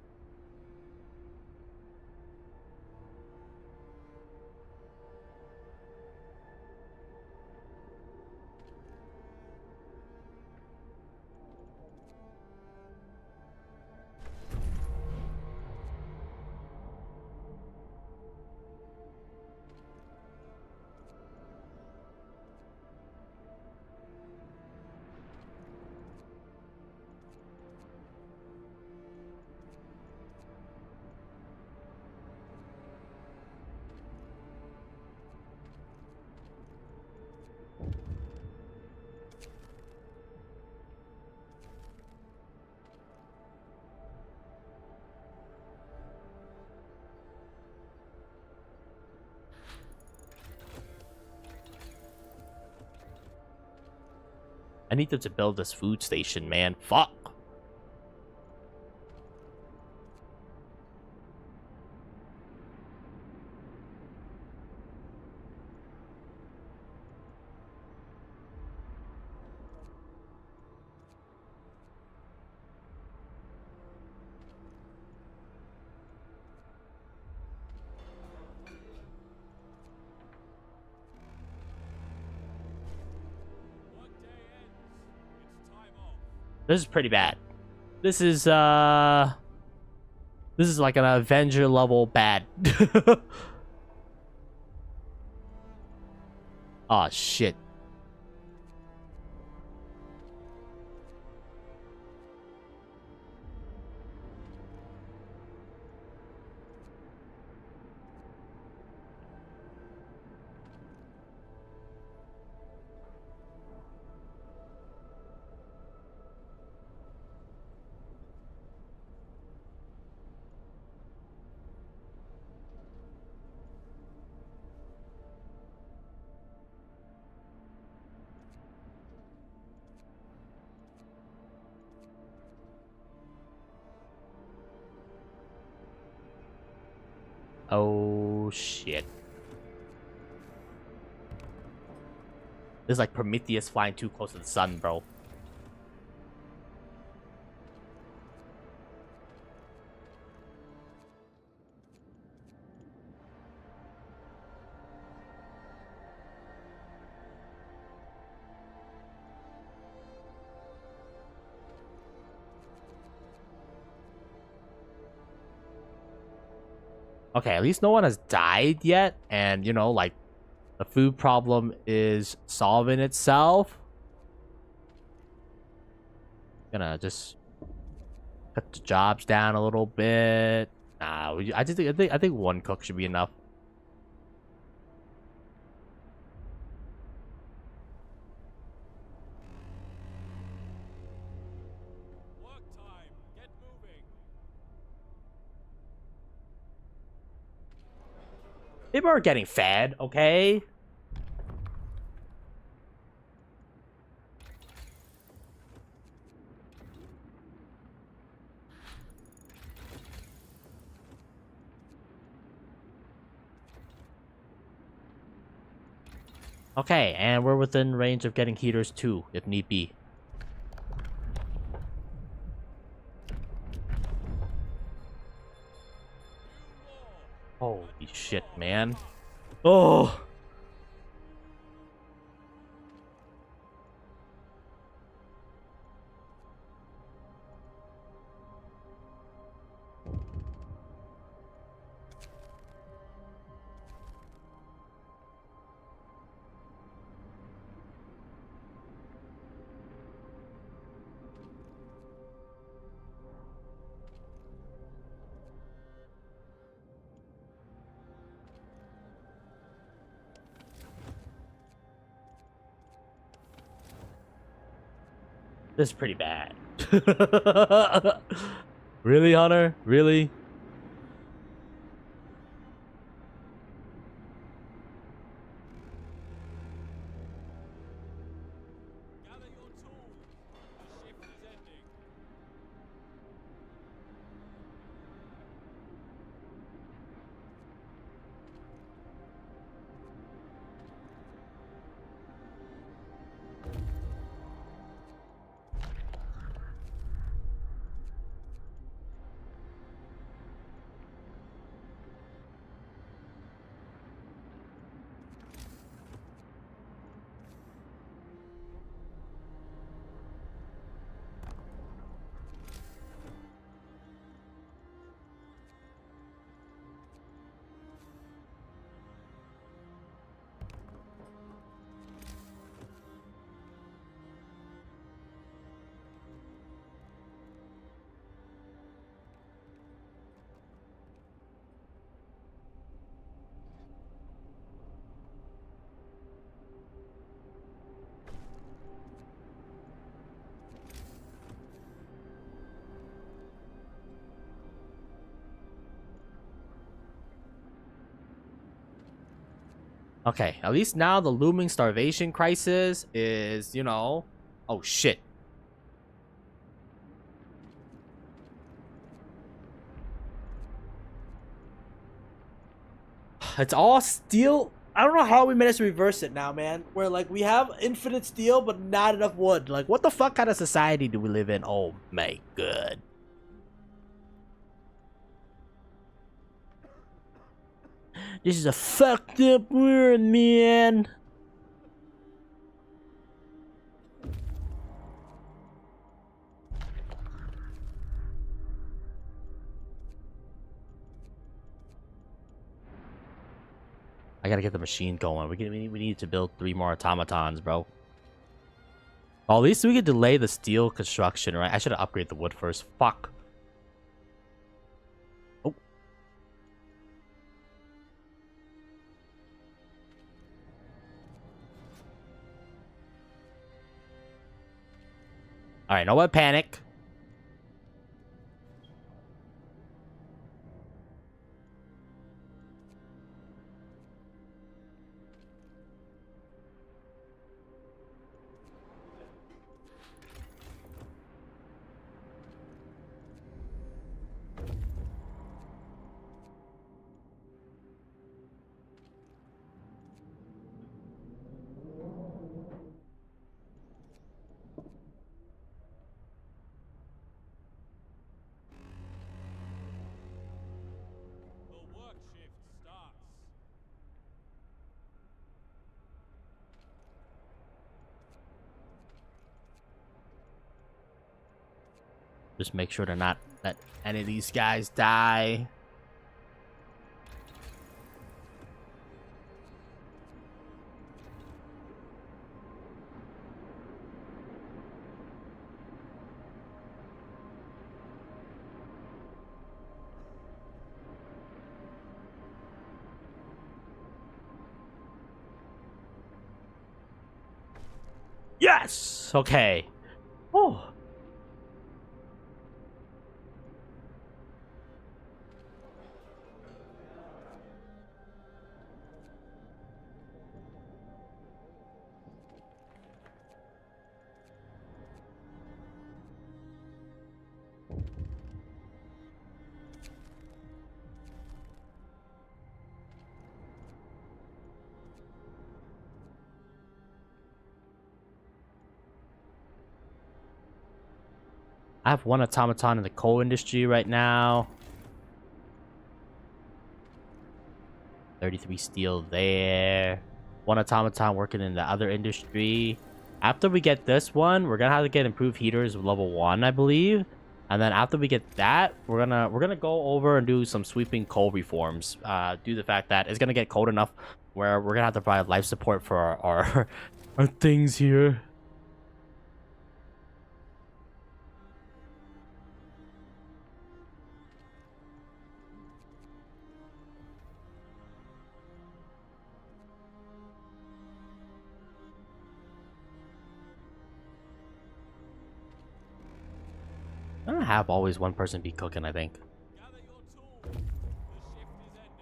I need them to build this food station, man. Fuck. This is pretty bad. This is like an Avenger level bad. Oh shit. Oh shit. This is like Prometheus flying too close to the sun, bro. Okay, at least no one has died yet, and you know, like, the food problem is solving itself. Gonna just cut the jobs down a little bit. Nah, I think one cook should be enough. Work time. Get moving. People are getting fed, okay? Okay, and we're within range of getting heaters too, if need be. Holy shit, man. Oh! This is pretty bad. Really, Hunter? Really? Gather your tools. The shift is ending. Okay, at least now the looming starvation crisis is, you know... Oh, shit. It's all steel. I don't know how we managed to reverse it now, man. Where, like, we have infinite steel, but not enough wood. Like, what the fuck kind of society do we live in? Oh, my god. This is a fucked up world, man. I gotta get the machine going. We need to build 3 more automatons, bro. Well, at least we could delay the steel construction, right? I should have upgraded the wood first. Fuck. Oh. Alright, no one panic. The work shift starts. Just make sure to not let any of these guys die. Yes! Okay. Oh. I have one automaton in the coal industry right now. 33 steel there. One automaton working in the other industry. After we get this one, we're gonna have to get improved heaters level 1, I believe. And then after we get that, we're gonna go over and do some sweeping coal reforms. Due to the fact that it's gonna get cold enough where we're gonna have to provide life support for our things here. I'm gonna have always one person be cooking, I think. Gather your tools. The shift is ending.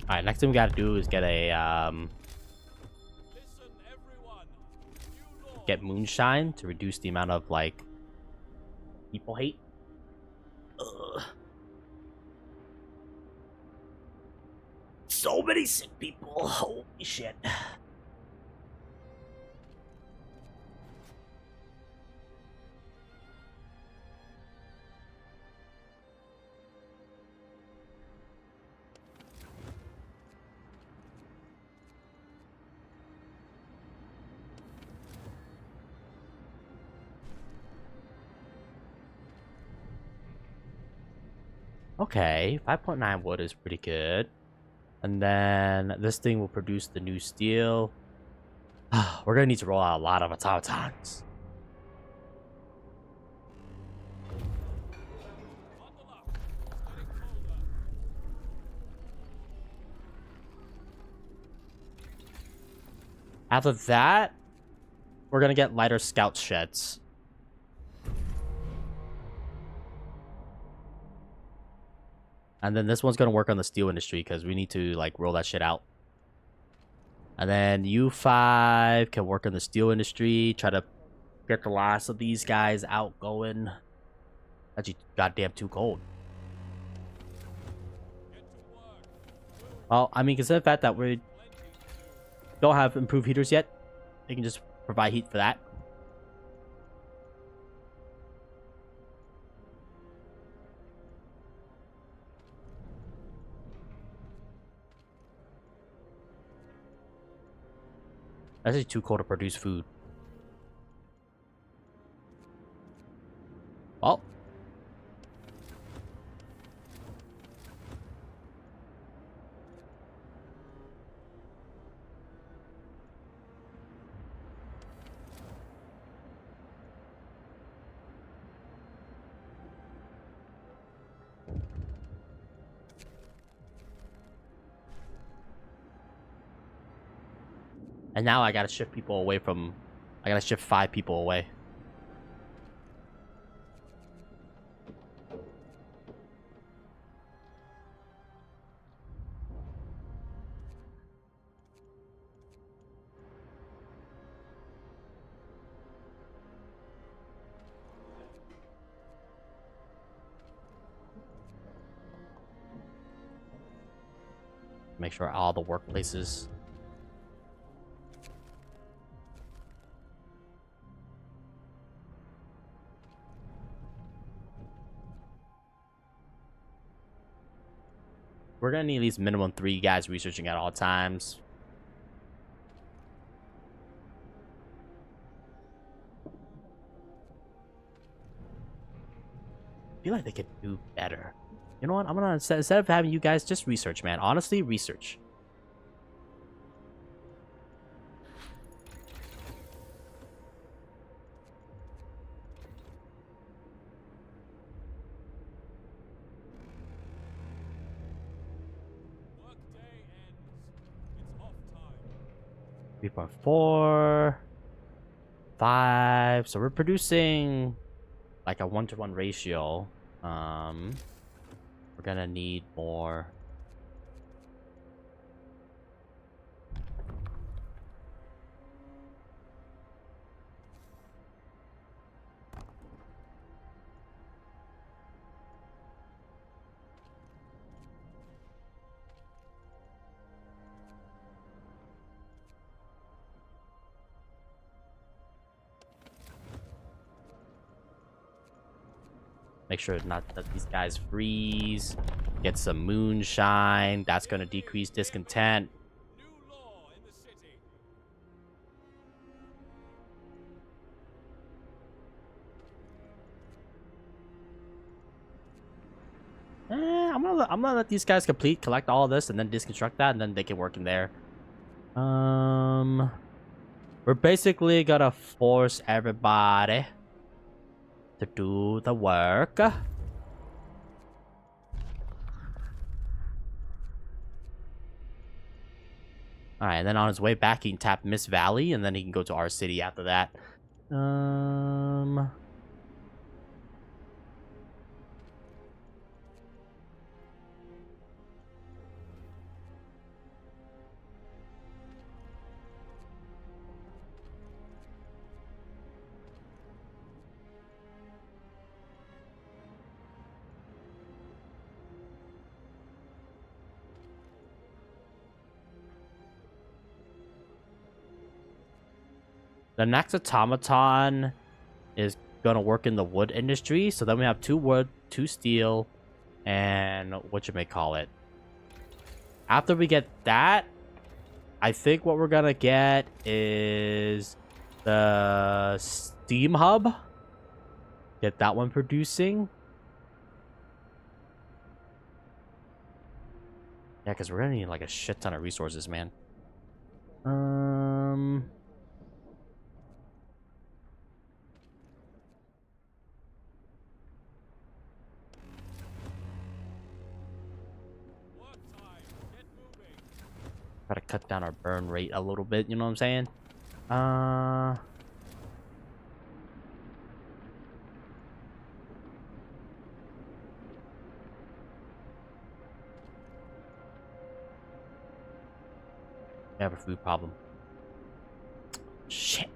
Alright, next thing we gotta do is get a Listen, everyone. New law. get moonshine to reduce the amount of like people hate. Ugh. So many sick people. Holy shit. Okay, 5.9 wood is pretty good. And then this thing will produce the new steel. We're gonna need to roll out a lot of automatons. Bundle up. It's getting colder. After that, we're gonna get lighter scout sheds. And then this one's gonna work on the steel industry because we need to like roll that shit out. And then U5 can work in the steel industry, try to get the last of these guys out going. Actually, goddamn too cold. Get to work. Well, I mean, consider the fact that we don't have improved heaters yet, they can just provide heat for that. That's actually too cold to produce food. Well. And now I gotta shift people away from... I gotta shift 5 people away. Make sure all the workplaces... We're gonna need at least minimum 3 guys researching at all times. I feel like they could do better. You know what? I'm gonna, instead of having you guys just research, man. Honestly, research. 3.4, 5. So we're producing like a 1-to-1 ratio. We're gonna need more. Make sure not that these guys freeze. Get some moonshine. That's gonna decrease discontent. New law in the city. I'm gonna let these guys collect all of this, and then disconstruct that, and then they can work in there. We're basically gonna force everybody to do the work. Alright, and then on his way back, he can tap Miss Valley, and then he can go to our city after that. The next automaton is gonna work in the wood industry. So then we have 2 wood, 2 steel, and what you may call it. After we get that, I think what we're gonna get is the steam hub. Get that one producing. Yeah, because we're gonna need like a shit ton of resources, man. Work time. Get moving. Try to cut down our burn rate a little bit, you know what I'm saying? We have a food problem. Shit.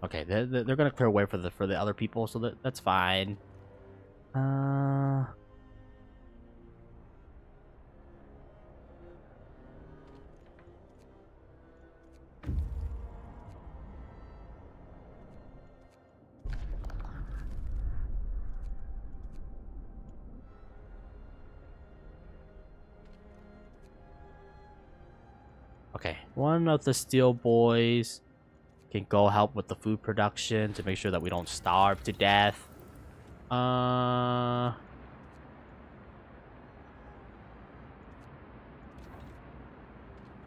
Okay, they're gonna clear away for the other people, so that's fine. Okay, one of the steel boys can go help with the food production to make sure that we don't starve to death. Hold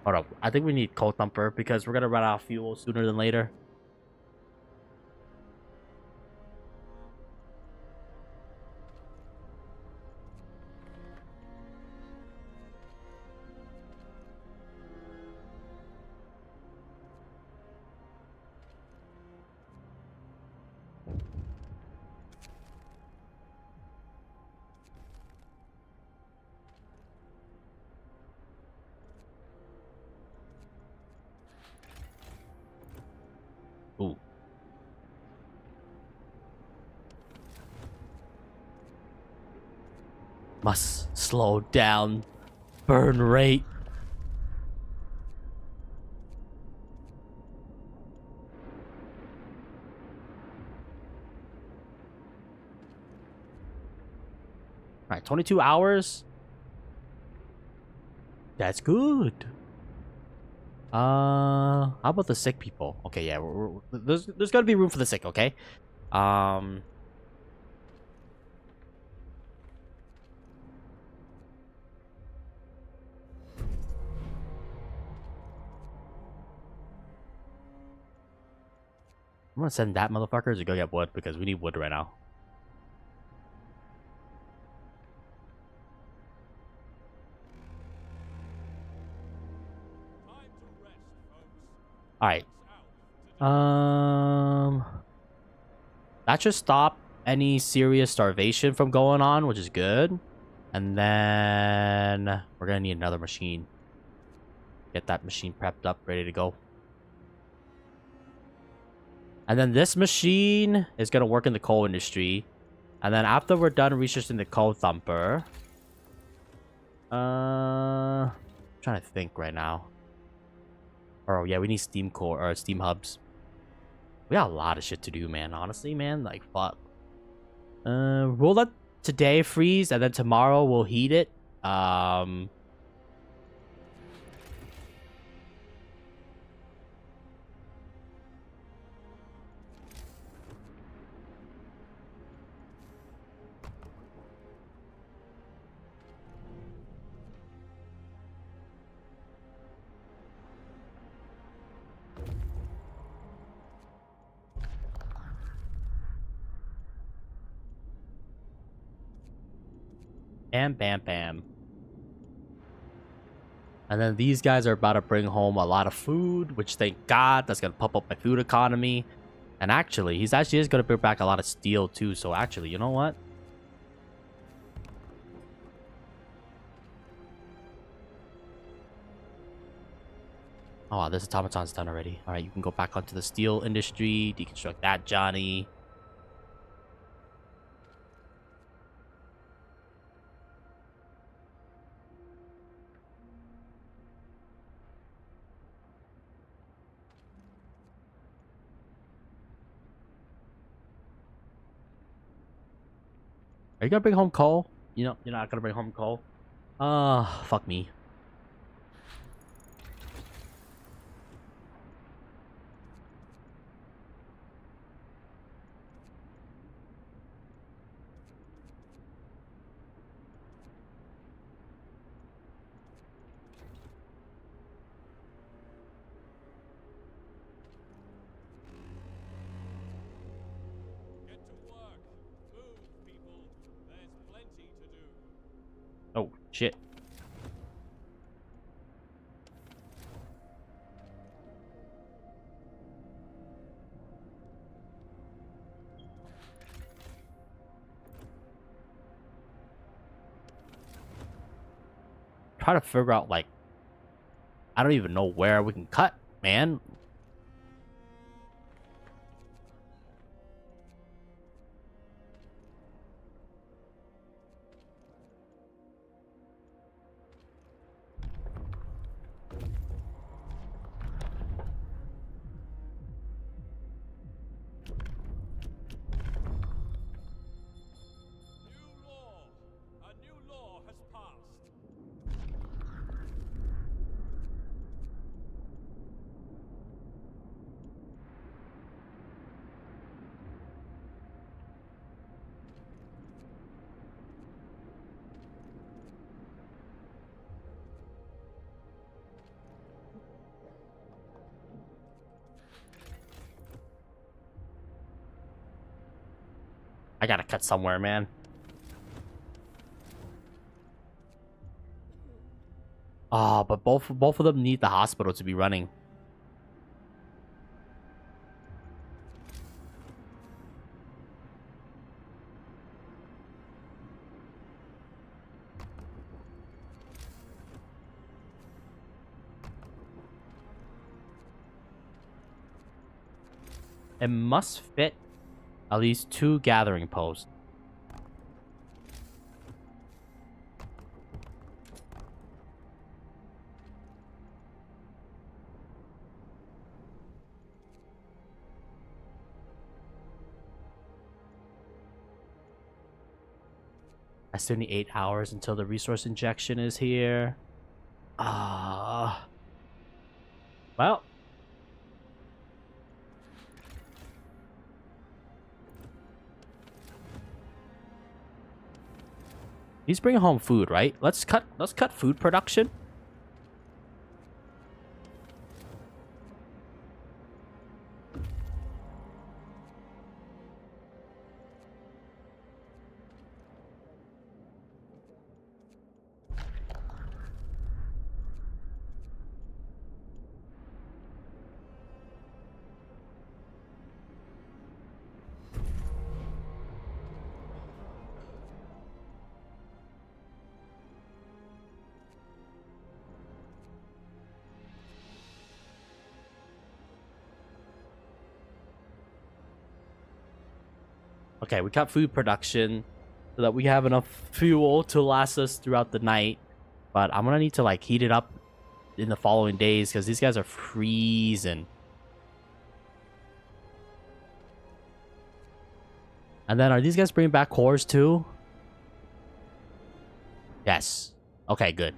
up. I think we need Coal Thumper because we're gonna run out of fuel sooner than later. Ooh. Must slow down burn rate. Alright, 22 hours. That's good. How about the sick people? Okay, yeah, there's gotta be room for the sick, okay? I'm gonna send that motherfucker to go get wood because we need wood right now. Time to rest, folks. All right. Lights out for today. That should stop any serious starvation from going on, which is good. And then we're gonna need another machine. Get that machine prepped up, ready to go. And then this machine is gonna work in the coal industry. And then after we're done researching the coal thumper, I'm trying to think right now. Oh yeah, we need steam core or steam hubs. We got a lot of shit to do, man. Honestly, man, like fuck. We'll let today freeze, and then tomorrow we'll heat it. Bam, bam, bam. And then these guys are about to bring home a lot of food, which thank God, that's gonna pump up my food economy. And actually, he's actually is gonna bring back a lot of steel too. So actually, you know what? Oh wow, this automaton's done already. All right, you can go back onto the steel industry, deconstruct that, Johnny. Are you gonna bring home coal? You know, you're not gonna bring home coal. Fuck me. Get to work. Move, people. There's plenty to do. Oh shit. Try to figure out like I don't even know where we can cut, man. New law. A new law has passed. I gotta cut somewhere, man. Ah, but both of them need the hospital to be running. It must fit at least 2 gathering posts. I still need 8 hours until the resource injection is here. Well. He's bringing home food, right? Let's cut food production. Okay, we cut food production so that we have enough fuel to last us throughout the night. But I'm gonna need to like heat it up in the following days because these guys are freezing. And then are these guys bringing back cores too? Yes. Okay, good.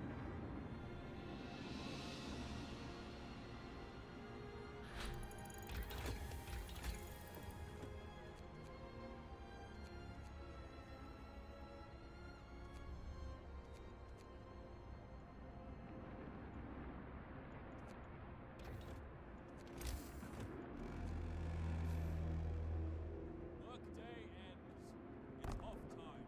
Workday ends. It's off time.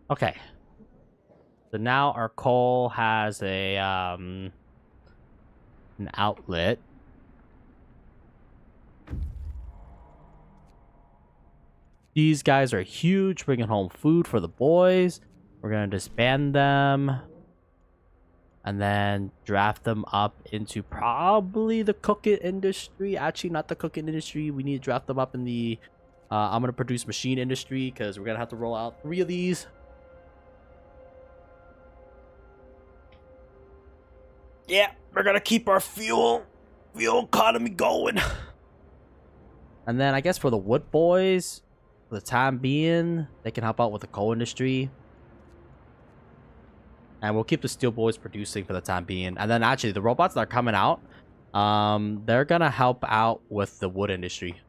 Okay. So now our coal has a an outlet. These guys are huge, bringing home food for the boys. We're gonna disband them and then draft them up into probably the cooking industry. Actually, not the cooking industry. We need to draft them up in the I'm gonna produce machine industry because we're gonna have to roll out 3 of these. Yeah, we're gonna keep our fuel economy going. And then I guess for the wood boys, for the time being, they can help out with the coal industry. And we'll keep the steel boys producing for the time being. And then actually the robots that are coming out, they're gonna help out with the wood industry.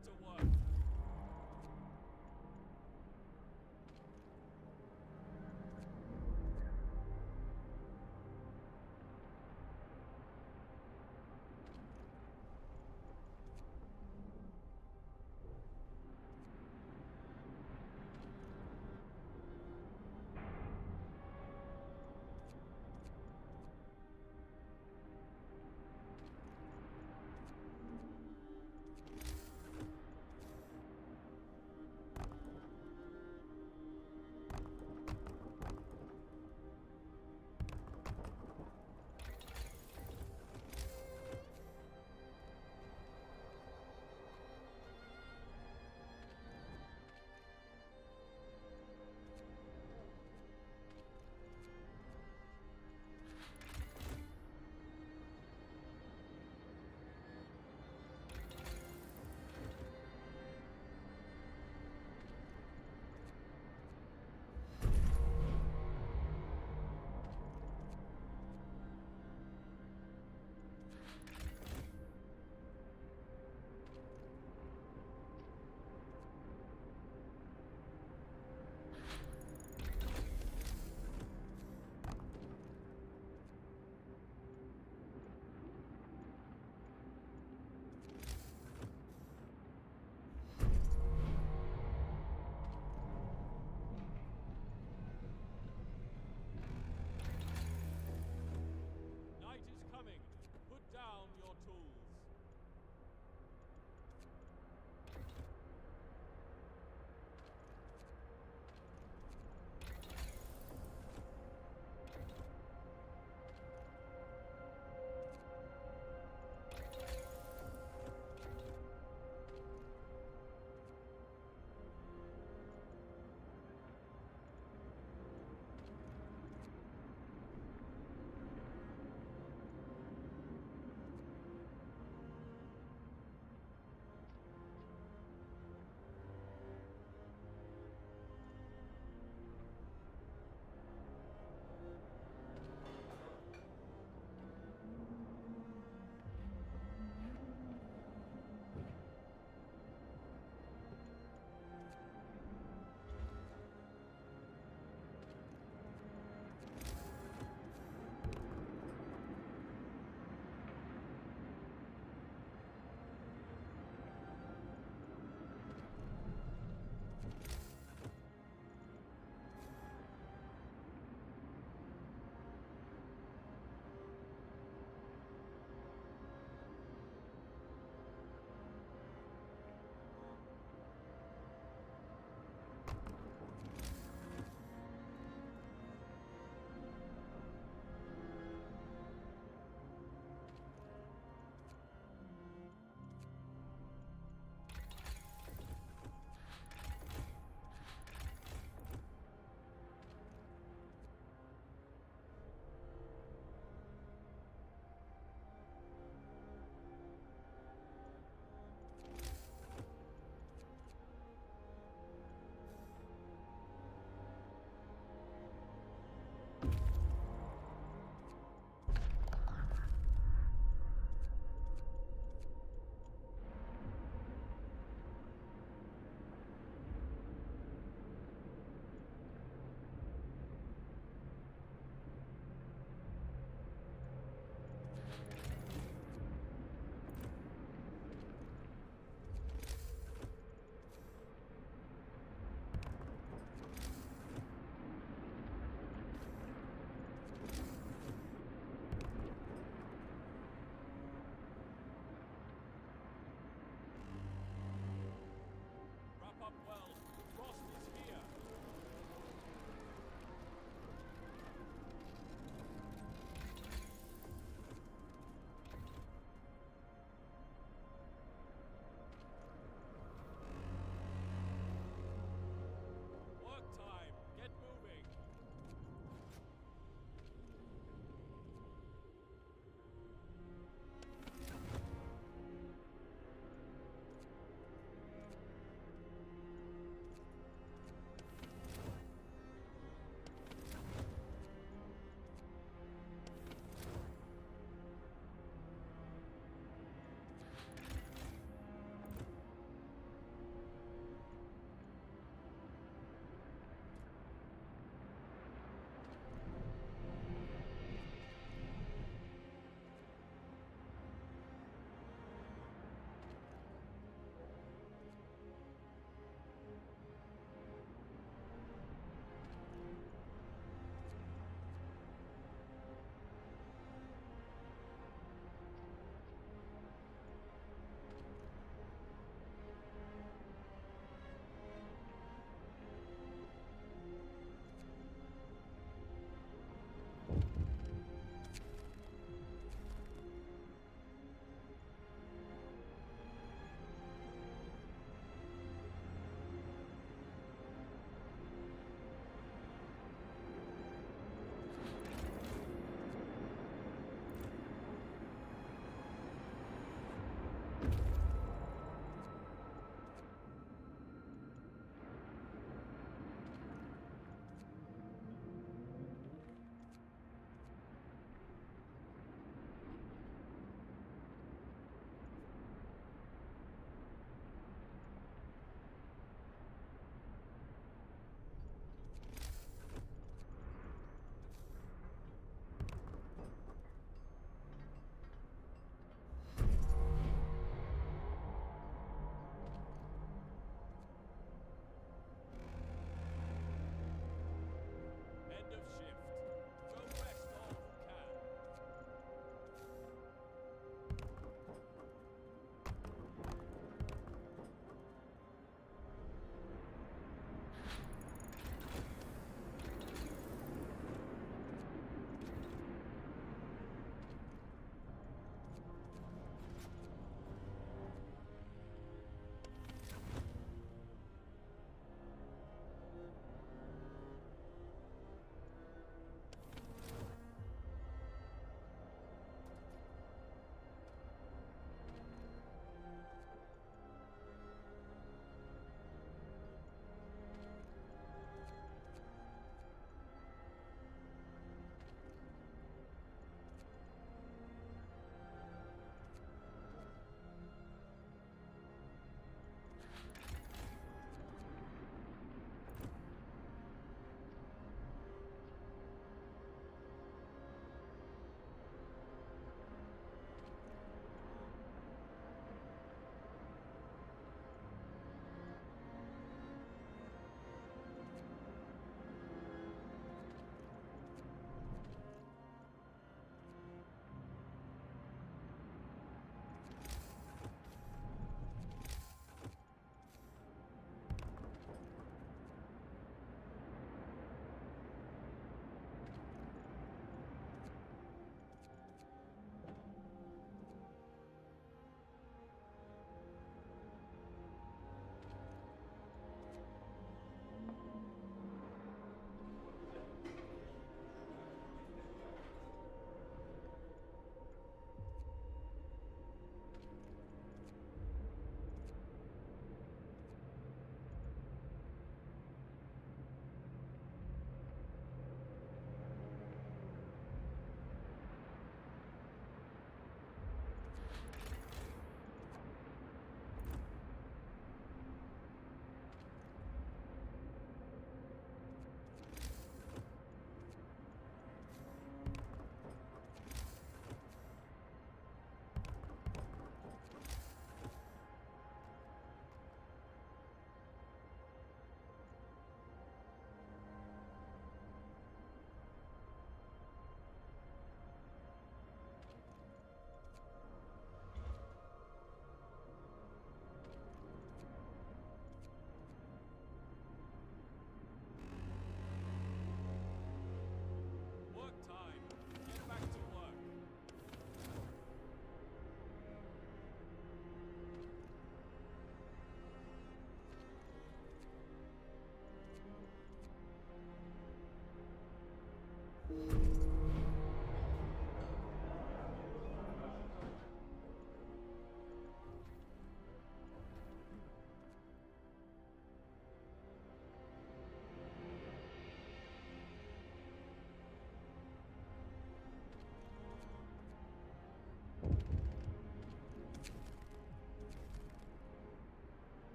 Get to work.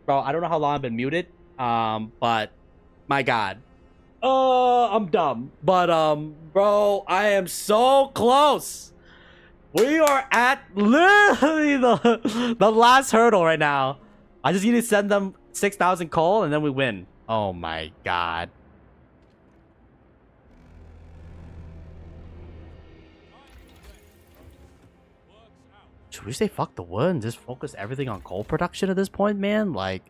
Bro, I don't know how long I've been muted. But my God. I'm dumb. But bro, I am so close. We are at literally the last hurdle right now. I just need to send them 6,000 coal and then we win. Oh my God. Should we say fuck the wood and just focus everything on coal production at this point, man? Like,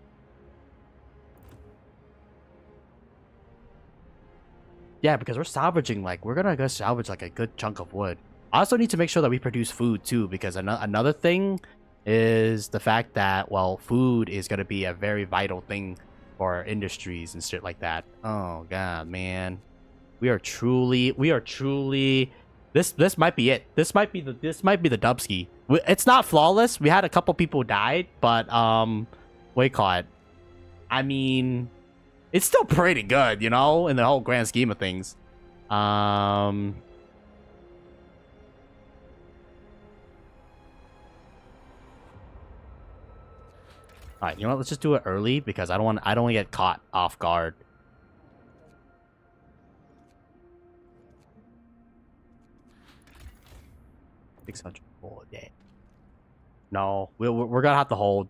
yeah, because we're salvaging, like, we're gonna go salvage, like, a good chunk of wood. I also need to make sure that we produce food, too, because another thing is the fact that, well, food is gonna be a very vital thing for industries and shit like that. Oh, God, man. We are truly... This might be it. This might be the Dubski. It's not flawless. We had a couple people died, but, what do you call it? I mean... It's still pretty good, you know, in the whole grand scheme of things. All right, you know what? Let's just do it early because I don't want to get caught off guard. $600 a day. No, we're gonna have to hold.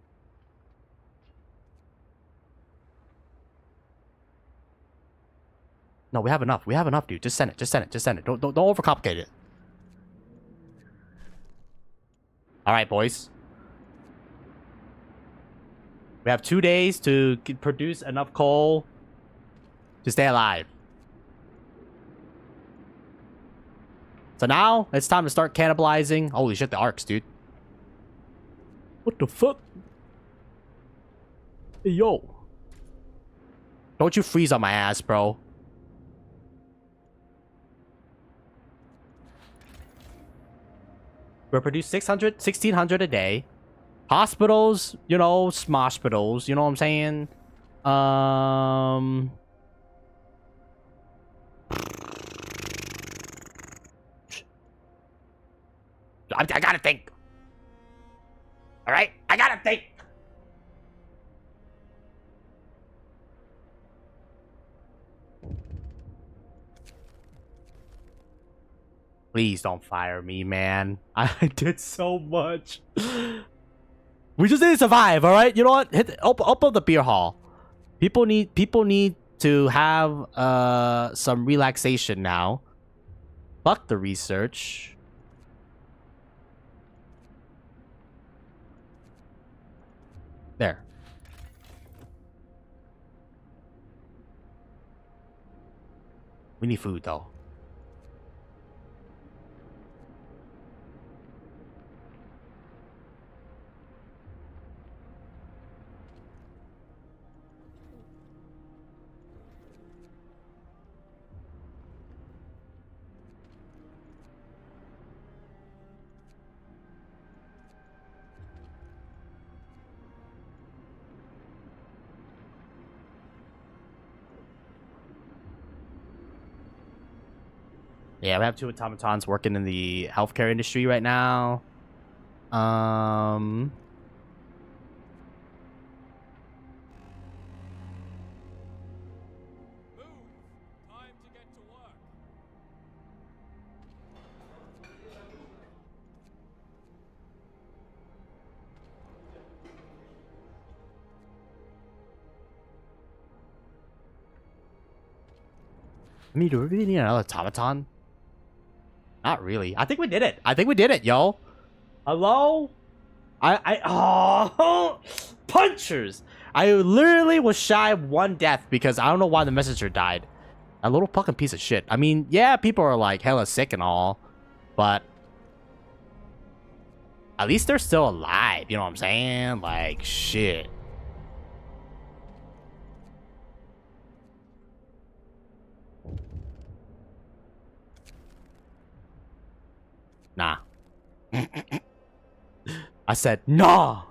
No, we have enough. We have enough, dude. Just send it. Just send it. Just send it. Don't overcomplicate it. All right, boys. We have 2 days to produce enough coal to stay alive. So now it's time to start cannibalizing. Holy shit, the arcs, dude. What the fuck? Hey, yo. Don't you freeze on my ass, bro. We produce 1,600 a day. Hospitals, you know, smospitals, you know what I'm saying? I gotta think. All right, I gotta think. Please don't fire me, man. I did so much. We just need to survive, all right? You know what? Open up the beer hall. People need to have some relaxation now. Fuck the research. There. We need food though. Yeah, we have 2 automatons working in the healthcare industry right now. Move! Time to get to work. I mean, do we really need another automaton? Not really. I think we did it. I think we did it, yo. Hello? Oh, punchers. I literally was shy of 1 death because I don't know why the messenger died. A little fucking piece of shit. I mean, yeah, people are like hella sick and all, but at least they're still alive. You know what I'm saying? Like, shit. Nah. I said, nah.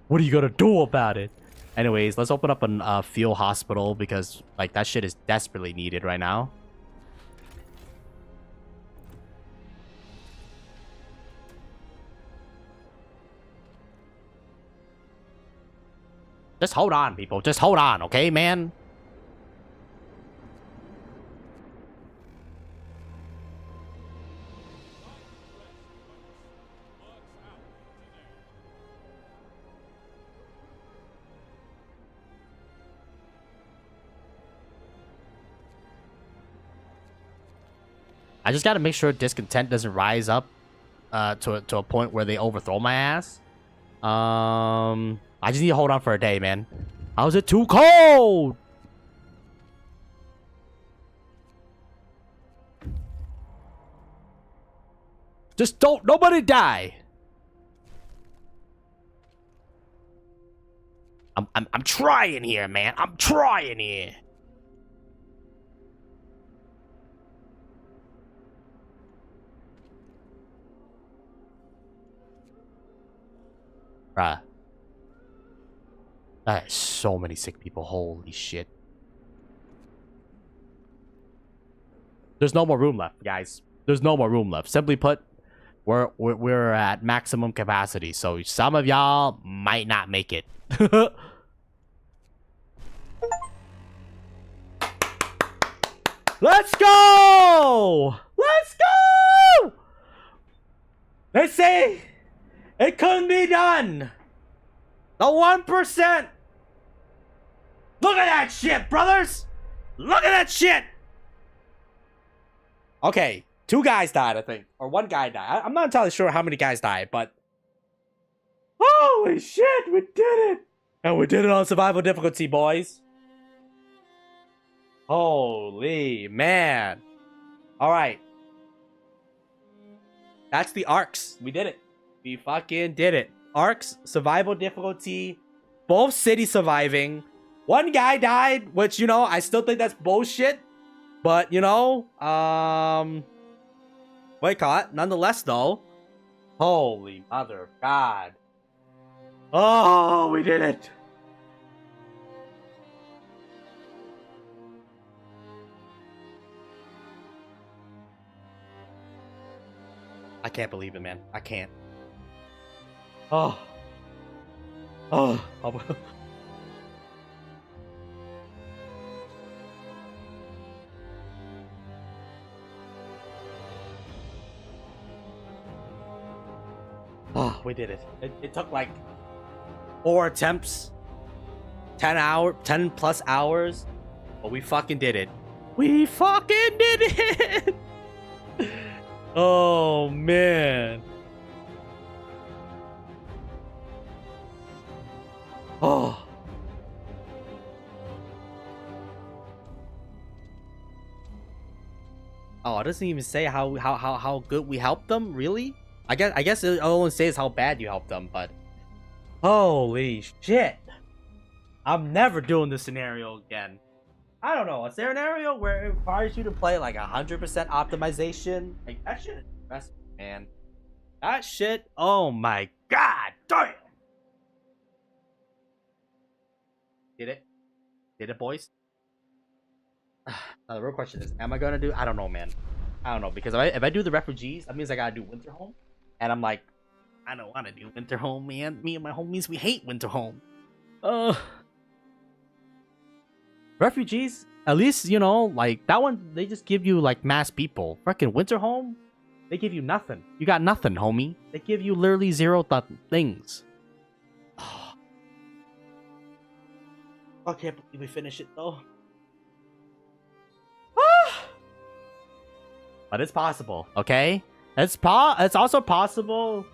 What are you gonna do about it? Anyways, let's open up a field hospital because, like, that shit is desperately needed right now. Just hold on, people. Just hold on, okay, man? I just gotta make sure discontent doesn't rise up to a point where they overthrow my ass. I just need to hold on for a day, man. How's it too cold? Just don't nobody die. I'm trying here, man. I'm trying here. Bruh. That is so many sick people. Holy shit. There's no more room left, guys. There's no more room left. Simply put, we're at maximum capacity. So some of y'all might not make it. Let's go! Let's go! They say it couldn't be done. The 1%. Look at that shit, brothers. Look at that shit. Okay, 2 guys died, I think. Or 1 guy died. I'm not entirely sure how many guys died, but... Holy shit, we did it! And we did it on survival difficulty, boys. Holy man. Alright. That's the arcs. We did it. We fucking did it. Arcs, survival difficulty, both cities surviving. 1 guy died, which, you know, I still think that's bullshit. But, you know, wait, caught. Nonetheless, though. Holy mother of God. Oh, we did it. I can't believe it, man. I can't. Oh. Oh. Oh, we did it. It took like 4 attempts, 10 plus hours, but we fucking did it. We fucking did it. Oh man. Oh. Oh, it doesn't even say how good we helped them, really? I guess it only says how bad you helped them, but holy shit. I'm never doing this scenario again. I don't know, a scenario where it requires you to play like 100% optimization. Like that shit is impressive, man. That shit, oh my god, damn. Did it? Did it, boys? Now the real question is, am I gonna do? I don't know, man. I don't know, because if I do the refugees, that means I gotta do Winterhome, and I'm like, I don't want to do Winterhome, man. Me and my homies, we hate Winterhome. Refugees, at least, you know, like that one, they just give you like mass people. Freaking Winterhome, they give you nothing. You got nothing, homie. They give you literally 0 things. I can't believe we finish it though. But it's possible, okay? It's also possible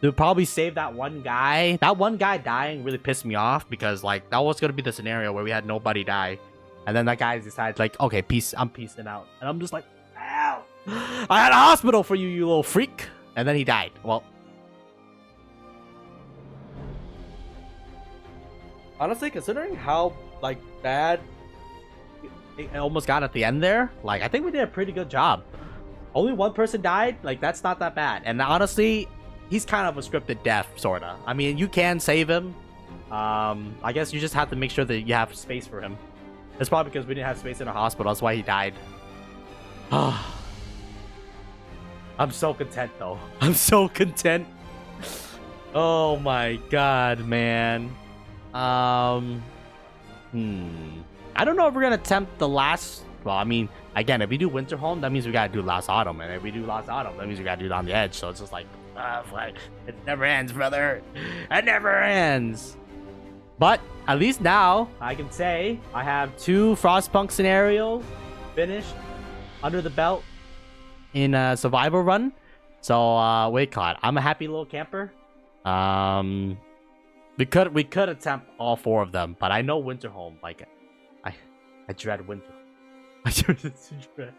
to probably save that 1 guy. That 1 guy dying really pissed me off because like that was gonna be the scenario where we had nobody die, and then that guy decides like, okay, peace, I'm peacing out, and I'm just like, ow! I had a hospital for you, you little freak, and then he died. Well, honestly, considering how like bad it almost got at the end there, like I think we did a pretty good job. Only 1 person died, like that's not that bad. And honestly, he's kind of a scripted death, sorta. I mean, you can save him. I guess you just have to make sure that you have space for him. It's probably because we didn't have space in a hospital, that's why he died. I'm so content though. I'm so content. Oh my god, man. Um, I don't know if we're gonna attempt the last. Well, I mean, again, if we do Winterholm, that means we gotta do Last Autumn, and if we do Last Autumn, that means we gotta do it on the edge. So it's just like, it never ends, brother. It never ends. But at least now I can say I have 2 Frostpunk scenario finished under the belt in a survival run. So wait, God, I'm a happy little camper. We could attempt all 4 of them, but I know Winterholm. Like, I dread winter. I dread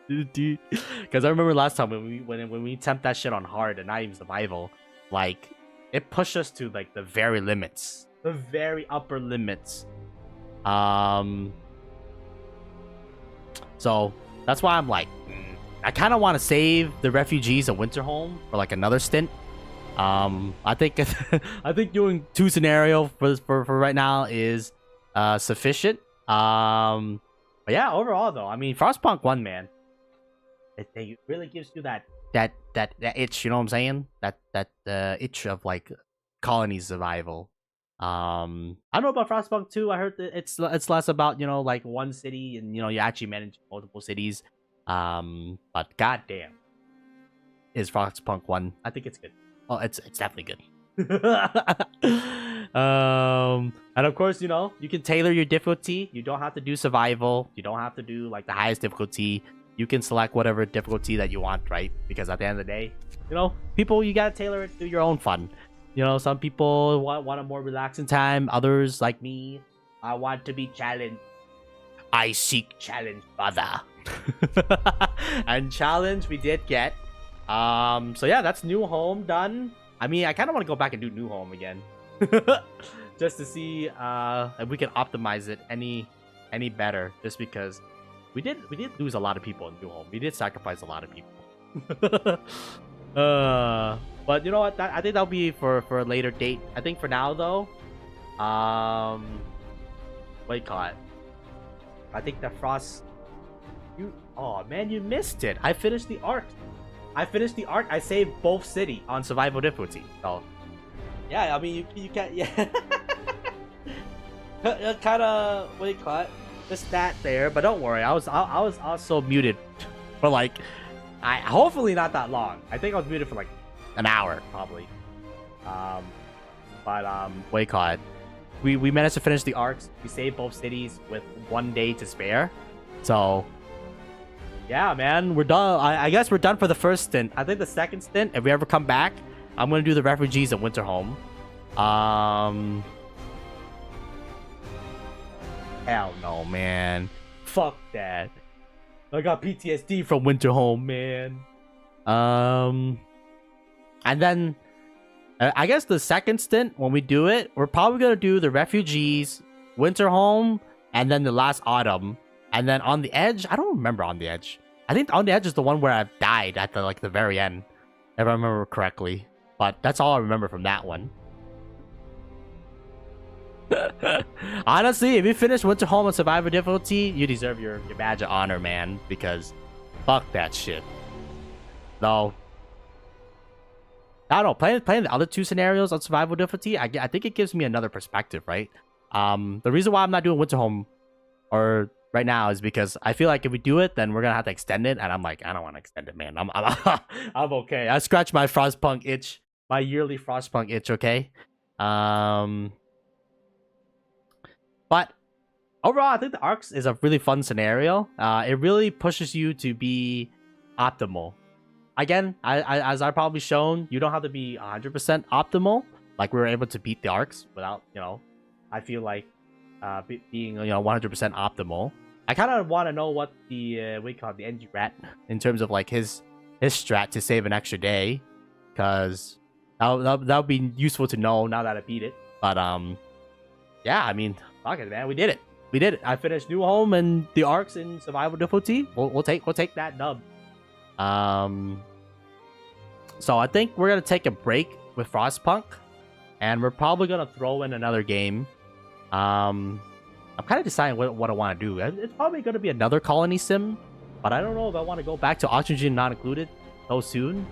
it, dude. Because I remember last time when we attempt that shit on hard and not even survival, like it pushed us to like the very limits, the very upper limits. So that's why I'm like, I kind of want to save the refugees of Winterholm for like another stint. I think I think doing 2 scenario for right now is sufficient. But yeah, overall though, I mean, Frostpunk 1, man, it really gives you that itch, you know what I'm saying? That itch of like colony survival. I don't know about Frostpunk 2. I heard that it's less about, you know, like one city and, you know, you actually manage multiple cities. But goddamn, is Frostpunk 1? I think it's good. Oh, it's definitely good. And of course, you know, you can tailor your difficulty. You don't have to do survival. You don't have to do like the highest difficulty. You can select whatever difficulty that you want, right? Because at the end of the day, you know, people, you gotta tailor it to your own fun. You know, some people want a more relaxing time. Others, like me, I want to be challenged. I seek challenge, brother. And challenge we did get. So yeah, that's New Home done. I mean, I kind of want to go back and do New Home again. Just to see if we can optimize it any better. Just because we did lose a lot of people in New Home. We did sacrifice a lot of people. But you know what? I think that'll be for a later date. I think for now though, wait, call it. I think the Frost. Oh man, you missed it. I finished the arc. I saved both city on survival difficulty. So yeah, I mean you can't. Yeah. Kind of what do you call it? The stat there, but don't worry. I was also muted for like, hopefully not that long. I think I was muted for like an hour probably. But what do you call it? We managed to finish the arcs. We saved both cities with 1 day to spare. So yeah, man, we're done. I guess we're done for the first stint. I think the second stint, if we ever come back, I'm gonna do the refugees in Winterholm. Hell no, man. Fuck that. I got PTSD from Winterholm, man. And then I guess the second stint, when we do it, we're probably gonna do the refugees, Winterholm, and then the last autumn. And then on the edge, I don't remember on the edge. I think on the edge is the one where I've died at the very end, if I remember correctly. But that's all I remember from that one. Honestly, if you finish Winterholm on survivor difficulty, you deserve your badge of honor, man. Because fuck that shit. Though, I don't know. Playing the other 2 scenarios on survival difficulty, I think it gives me another perspective, right? The reason why I'm not doing Winterholm or right now is because I feel like if we do it, then we're gonna have to extend it, and I'm like, I don't want to extend it, man. I'm okay. I scratched my Frostpunk itch, my yearly Frostpunk itch. Okay. But overall, I think the arcs is a really fun scenario. It really pushes you to be optimal. Again, as I probably shown, you don't have to be 100% optimal. Like we were able to beat the arcs without, you know, I feel like being, you know, 100% optimal. I kind of want to know what the we call it, the NG rat, in terms of like his strat to save an extra day, because that would be useful to know now that I beat it. But yeah, I mean, fuck it, man, we did it. I finished New Home and the arcs in survival difficulty. We'll take that dub. So I think we're gonna take a break with Frostpunk, and we're probably gonna throw in another game. I'm kind of deciding what I want to do. It's probably gonna be another colony sim, but I don't know if I want to go back to oxygen not included so soon.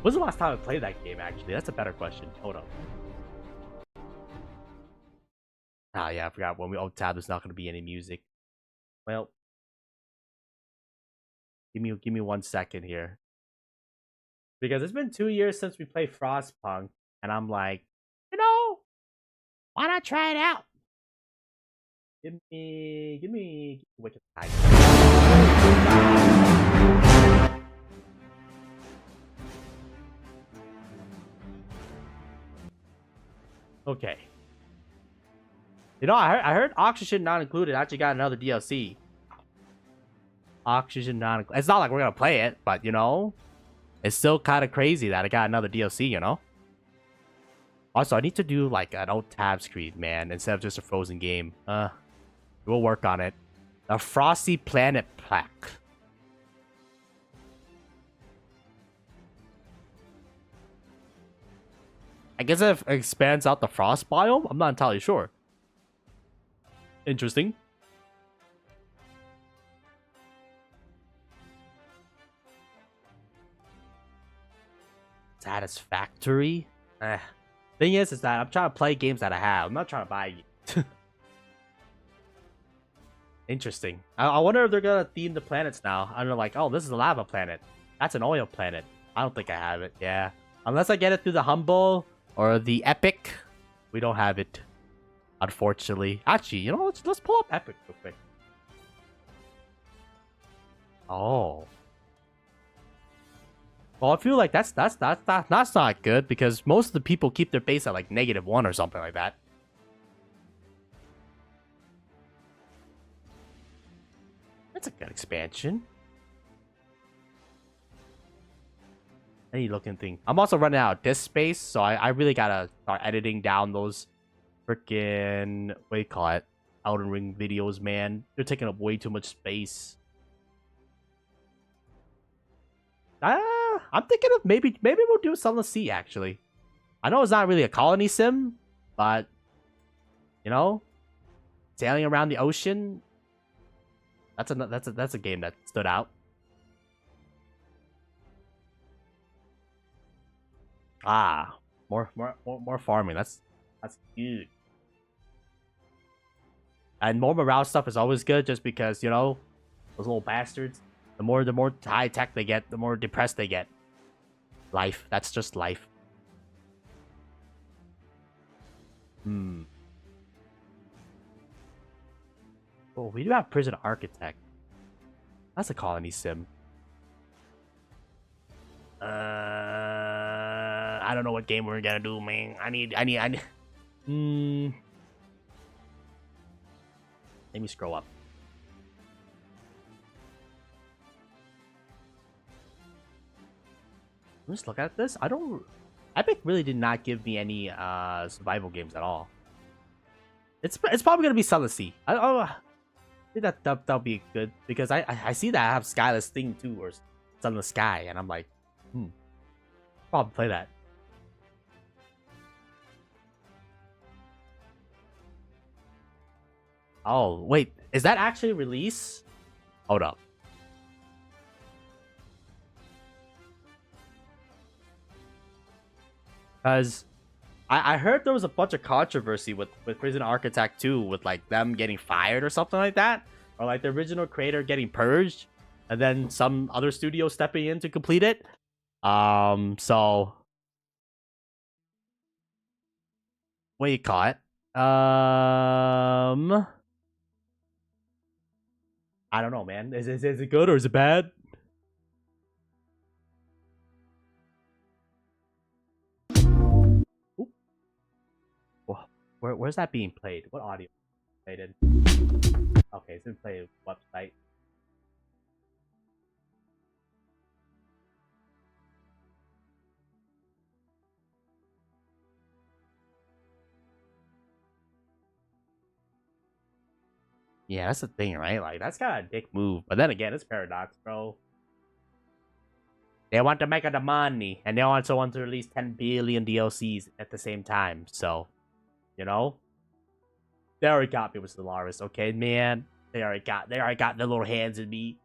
When's the last time I played that game? Actually, that's a better question. Hold up. Oh yeah, I forgot when we tab there's not gonna be any music. Well, give me 1 second here. Because it's been 2 years since we played Frostpunk, and I'm like, you know, why not try it out? Give me Wicked Tiger. Okay. You know, I heard Oxygen Not Included actually got another DLC. Oxygen Not Included. It's not like we're gonna play it, but you know, it's still kind of crazy that it got another DLC, you know? Also, I need to do like an old tab screen, man, instead of just a frozen game. We'll work on it. The Frosty Planet plaque. I guess it expands out the frost biome. I'm not entirely sure. Interesting. Satisfactory. Thing is that I'm trying to play games that I have. I'm not trying to buy it. Interesting. I wonder if they're gonna theme the planets now. I'm like, oh, this is a lava planet. That's an oil planet. I don't think I have it. Yeah. Unless I get it through the humble or the epic, we don't have it. Unfortunately. Actually, you know, let's pull up epic real quick. Oh. Well, I feel like that's not good because most of the people keep their base at like -1 or something like that. That's a good expansion. Any looking thing. I'm also running out of disk space, so I really gotta start editing down those freaking, what do you call it? Elden Ring videos, man. They're taking up way too much space. I'm thinking of maybe we'll do Sunless Sea actually. I know it's not really a colony sim, but you know, sailing around the ocean. That's a game that stood out. Ah, more farming. That's good. And more morale stuff is always good, just because you know those little bastards. The more high tech they get, the more depressed they get. Life. That's just life. Oh, we do have Prison Architect. That's a colony sim. I don't know what game we're gonna do, man. I need. Let me scroll up. Let's look at this. I don't. Epic really did not give me any survival games at all. It's probably gonna be Sunless Sea. I think that'll be good because I see that I have Skyless Thing too, or Sunless Sky, and I'm like, probably play that. Oh wait, is that actually release? Hold up. Because I heard there was a bunch of controversy with Prison Architect 2, with like them getting fired or something like that, or like the original creator getting purged, and then some other studio stepping in to complete it. So what do you call it? I don't know, man. Is it good or is it bad? Where's that being played? What audio played in? Okay, it's been played website. Yeah, that's the thing, right? Like, that's kind of a dick move. But then again, it's Paradox, bro. They want to make the money, and they also want to release 10 billion DLCs at the same time. So, you know, they already got me with Stellaris, okay, man. They already got their little hands in me.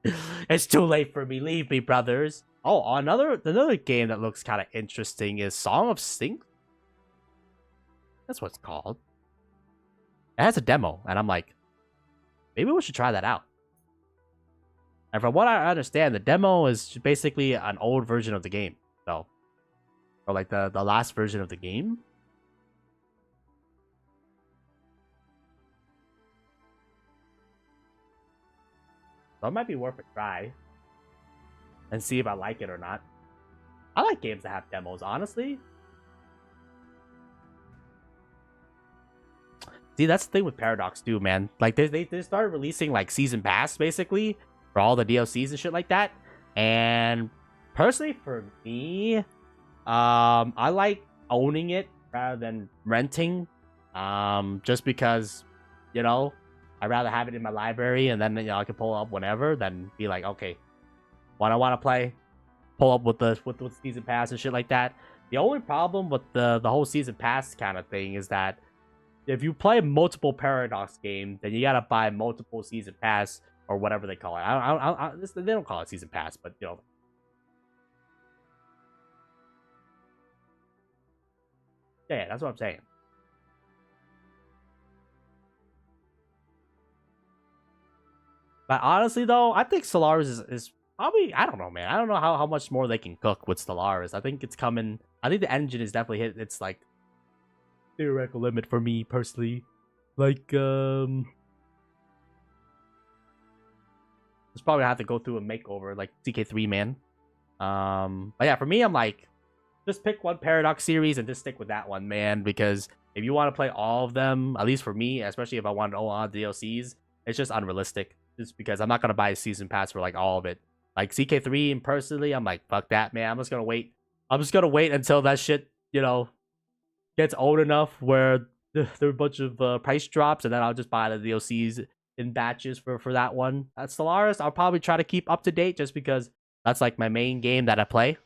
It's too late for me. Leave me, brothers. Oh, another game that looks kind of interesting is Song of Sync. That's what it's called. It has a demo, and I'm like, maybe we should try that out. And from what I understand, the demo is basically an old version of the game, so, or like the last version of the game. So it might be worth a try and see if I like it or not. I like games that have demos, honestly. See, that's the thing with Paradox too, man. Like they started releasing like season pass basically for all the DLCs and shit like that. And personally, for me, I like owning it rather than renting. Just because, you know, I'd rather have it in my library and then I can pull up whenever than be like, okay, when I want to play, pull up with the season pass and shit like that. The only problem with the whole season pass kind of thing is that if you play multiple Paradox games, then you gotta buy multiple season pass or whatever they call it. They don't call it season pass, but you know. Yeah, that's what I'm saying. But honestly, though, I think Solaris is probably, I don't know, man. I don't know how much more they can cook with Stellaris. I think it's coming. I think the engine is definitely hit its like theoretical limit for me personally. Like, it's probably have to go through a makeover like CK3, man. But yeah, for me, I'm like, just pick one Paradox series and just stick with that one, man. Because if you want to play all of them, at least for me, especially if I want to own all DLCs, it's just unrealistic. Just because I'm not gonna buy a season pass for like all of it. Like CK3, and personally, I'm like, fuck that, man. I'm just gonna wait. I'm just gonna wait until that shit, you know, gets old enough where there are a bunch of price drops, and then I'll just buy the DLCs in batches for that one. At Stellaris, I'll probably try to keep up to date just because that's like my main game that I play.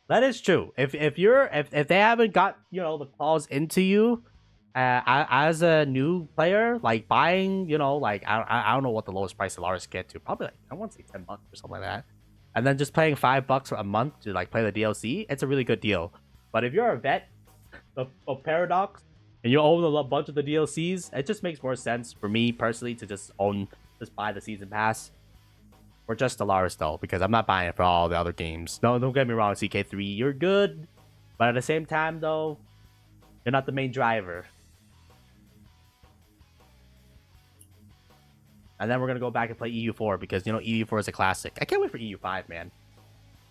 That is true. If they haven't got, you know, the claws into you, as a new player, like buying, you know, like I don't know what the lowest price Stellaris get to. Probably like, I want to say $10 or something like that. And then just paying $5 a month to like play the DLC, it's a really good deal. But if you're a vet of Paradox and you own a bunch of the DLCs, it just makes more sense for me personally to just buy the season pass. Or just Stellaris though, because I'm not buying it for all the other games. No, don't get me wrong, CK3, you're good. But at the same time though, you're not the main driver. And then we're going to go back and play EU4 because, you know, EU4 is a classic. I can't wait for EU5, man.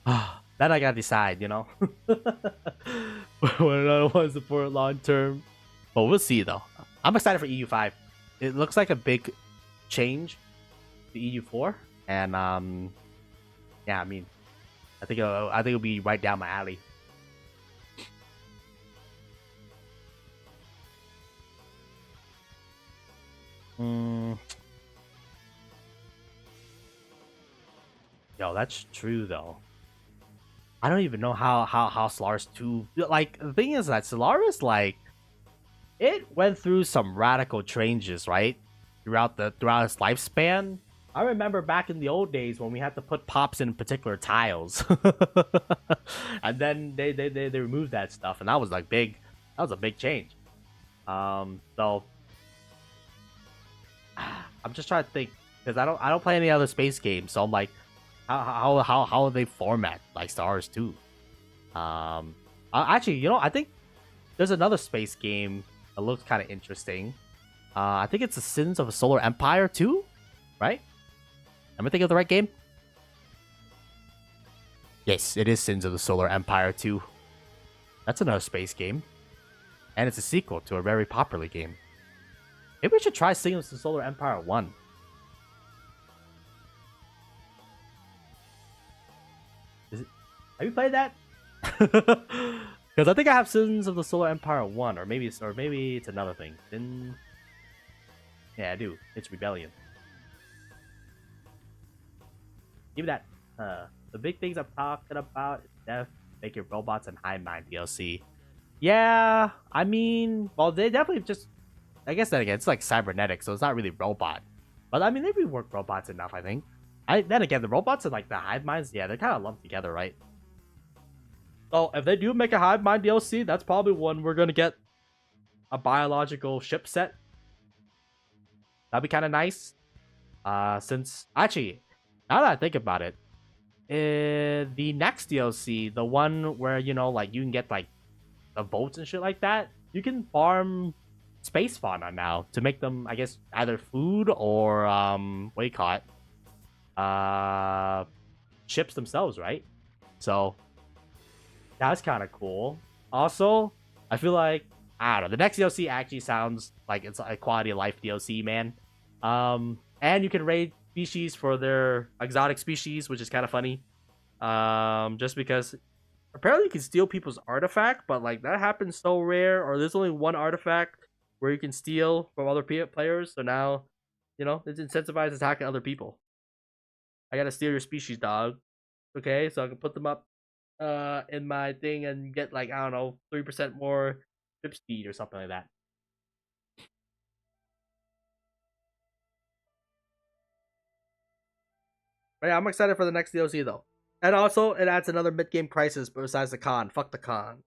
Then I got to decide, you know. What I want to support long term. But we'll see, though. I'm excited for EU5. It looks like a big change to EU4. And, yeah, I mean, I think it'll be right down my alley. Yo, that's true though. I don't even know how Solaris 2, like, the thing is that Solaris, like, it went through some radical changes, right? Throughout its lifespan. I remember back in the old days when we had to put pops in particular tiles. And then they removed that stuff, and that was like big. That was a big change. So I'm just trying to think because I don't play any other space games, so I'm like, how they format like Stars 2? Actually, you know, I think there's another space game that looks kind of interesting. I think it's the Sins of a Solar Empire 2, right? Am I thinking of the right game? Yes, it is Sins of the Solar Empire 2. That's another space game. And it's a sequel to a very popular game. Maybe we should try Sins of the Solar Empire 1. Have you played that? Because I think I have Sins of the Solar Empire 1, or maybe it's another thing. Yeah, I do. It's Rebellion. Give me that. The big things I'm talking about is Death, Making Robots, and Hive Mind DLC. Yeah, I mean, well, they definitely just, I guess then again, it's like cybernetic, so it's not really robot. But I mean, they rework robots enough, I think. Then again, the robots and like the hive minds, yeah, they're kind of lumped together, right? So if they do make a hive mind DLC, that's probably one we're gonna get a biological ship set. That'd be kind of nice. Since actually, now that I think about it, the next DLC, the one where like you can get like the votes and shit like that, you can farm space fauna now to make them, I guess, either food or what do you call it? Ships themselves, right? So that's kind of cool. Also, I feel like I don't know. The next DLC actually sounds like it's a quality of life DLC, man. And you can raid species for their exotic species, which is kind of funny. Just because apparently you can steal people's artifact, but like that happens so rare, or there's only one artifact where you can steal from other players. So now, it's incentivized attacking other people. I gotta steal your species, dog. Okay, so I can put them up in my thing and get like, I don't know, 3% more trip speed or something like that. But yeah, I'm excited for the next DLC though. And also it adds another mid game crisis besides the con. Fuck the con.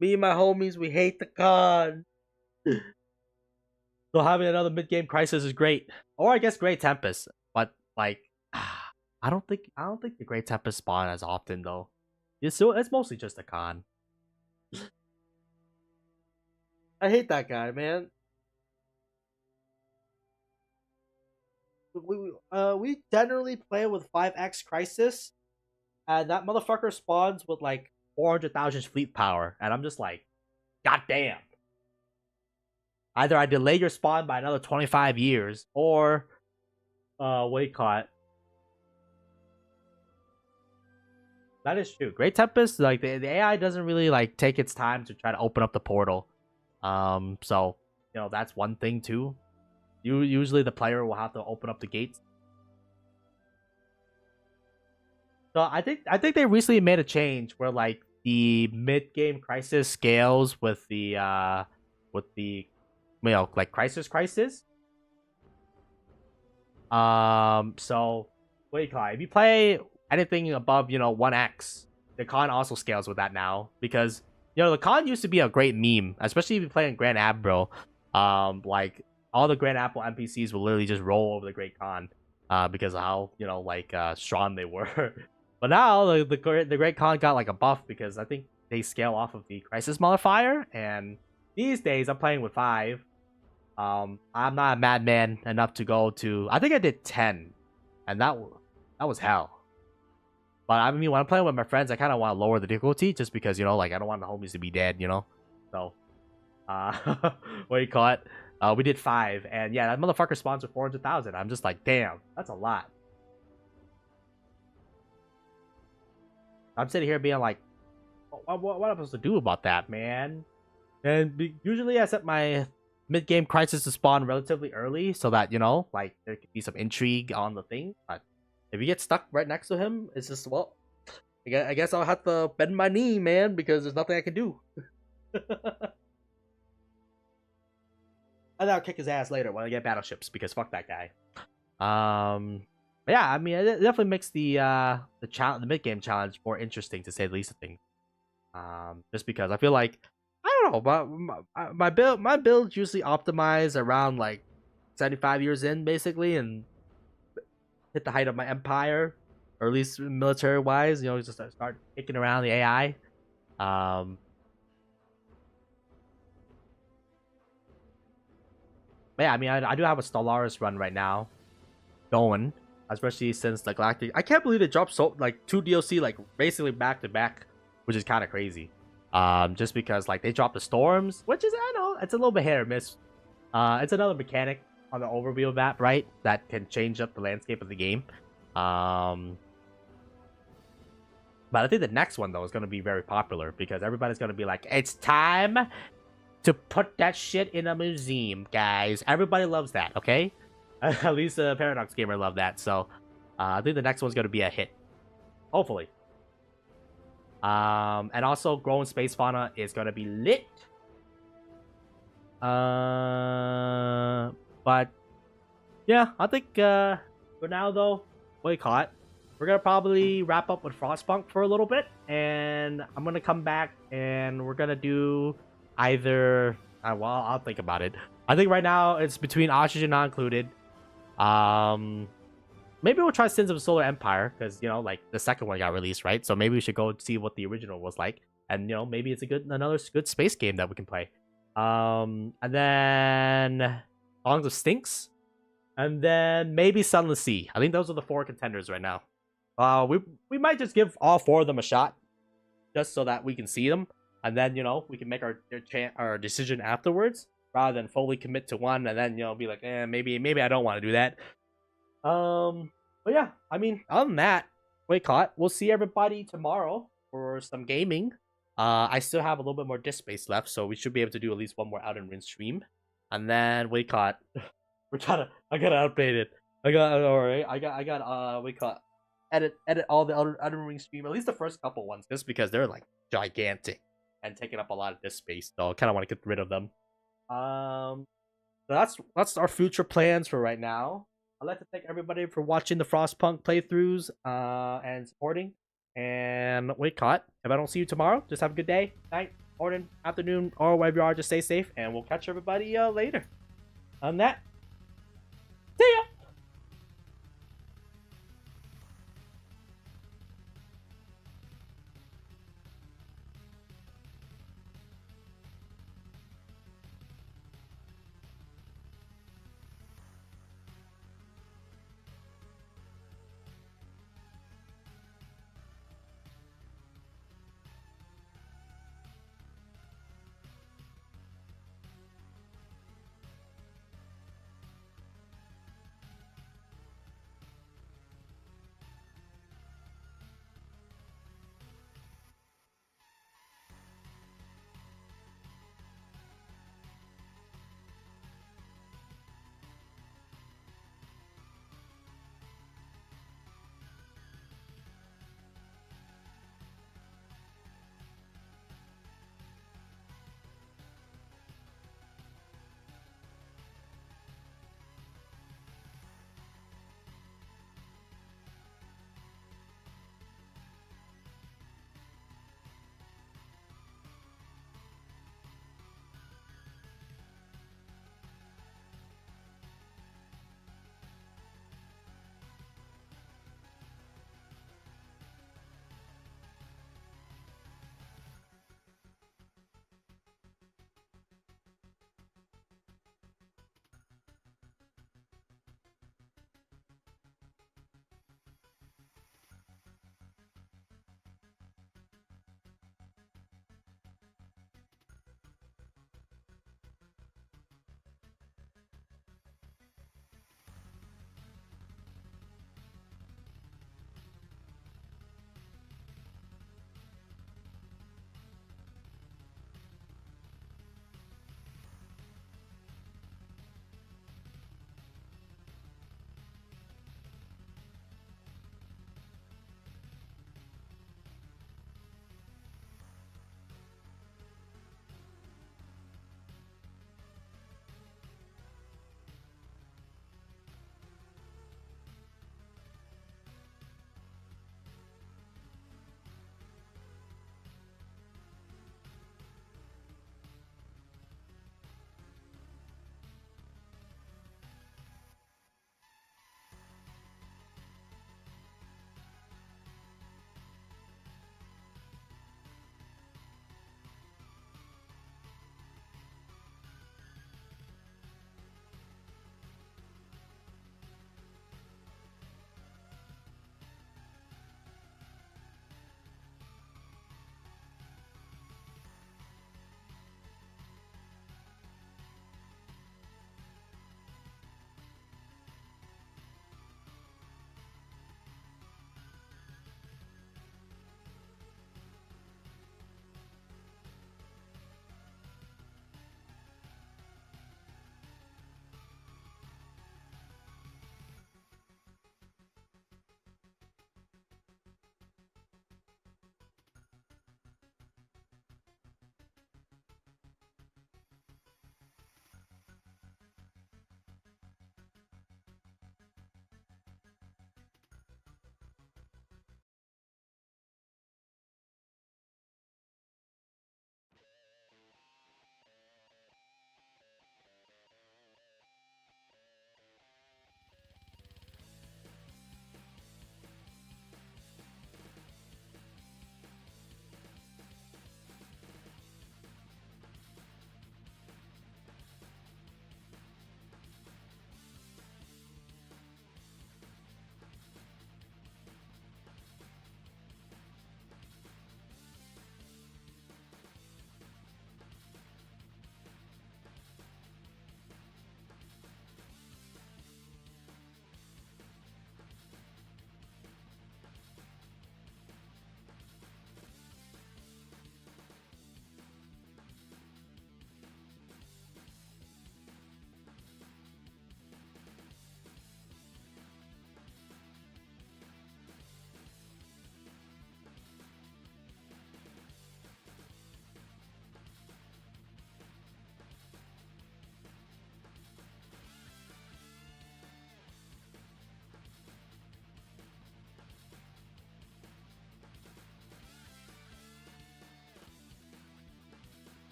Me and my homies, we hate the con. So having another mid game crisis is great. Or I guess Great Tempest. But like I don't think the Great Tempest spawn as often though. It's mostly just a con. I hate that guy, man. We generally play with 5x crisis, and that motherfucker spawns with like 400,000 fleet power, and I'm just like, god damn. Either I delay your spawn by another 25 years, or what do you call it? That is true. Great Tempest, like the AI doesn't really like take its time to try to open up the portal. So that's one thing too. Usually the player will have to open up the gates. So I think they recently made a change where like the mid game crisis scales with the like crisis. So what do you call it? If you play anything above 1x, the con also scales with that now, because the con used to be a great meme, especially if you play in Grand Admiral. Like all the Grand Apple NPCs will literally just roll over the Great Khan, because of how strong they were. But now the Great Khan got like a buff because I think they scale off of the Crisis modifier, and these days I'm playing with 5. I'm not a madman enough to go to. I think I did 10, and that was hell. But I mean, when I'm playing with my friends, I kind of want to lower the difficulty just because like I don't want the homies to be dead, So, what do you call it? We did 5, and yeah, that motherfucker spawns with 400,000. I'm just like, damn, that's a lot. I'm sitting here being like, what am I supposed to do about that, man? And usually I set my mid-game crisis to spawn relatively early so that, like there could be some intrigue on the thing. But if you get stuck right next to him, it's just, well, I guess I'll have to bend my knee, man, because there's nothing I can do. And I'll kick his ass later when I get battleships, because fuck that guy. Yeah, I mean, it definitely makes the mid game challenge more interesting, to say the least of things. Just because I feel like I don't know, but my builds usually optimize around like 75 years in, basically, and hit the height of my empire, or at least military wise. Just start kicking around the AI. But yeah, I mean, I do have a Stellaris run right now going, especially since the Galactic. I can't believe they dropped so like 2 DLC like basically back to back, which is kind of crazy. Just because like they dropped the storms, which is, I know it's a little bit hit or miss. It's another mechanic on the overview map, right? That can change up the landscape of the game. But I think the next one though is going to be very popular because everybody's going to be like, it's time to put that shit in a museum, guys. Everybody loves that, okay? At least the Paradox gamer love that. So I think the next one's going to be a hit, hopefully. And also growing space fauna is going to be lit. But yeah, I think for now though, what do you call it? we're gonna probably wrap up with Frostpunk for a little bit, and I'm gonna come back and we're gonna do either. Well, I'll think about it. I think right now it's between Oxygen Not Included. Maybe we'll try Sins of Solar Empire because like the second one got released, right? So maybe we should go see what the original was like, and maybe it's another good space game that we can play. And then Songs of Stinks, and then maybe Sunless Sea. I think those are the 4 contenders right now. We might just give all 4 of them a shot, just so that we can see them, and then we can make our decision afterwards, rather than fully commit to one and then be like, maybe I don't want to do that. But yeah, I mean, other than that, wait, caught. We'll see everybody tomorrow for some gaming. I still have a little bit more disk space left, so we should be able to do at least one more Out and Rin stream, and then wait, caught. I gotta update it. I got wait, caught. Edit all the other Ring stream, at least the first couple ones, just because they're like gigantic and taking up a lot of disk space. So I kind of want to get rid of them. So that's our future plans for right now. I'd like to thank everybody for watching the Frostpunk playthroughs and supporting. And wait, caught. If I don't see you tomorrow, just have a good day, night, morning, afternoon, or wherever you are. Just stay safe, and we'll catch everybody later. On that, see ya.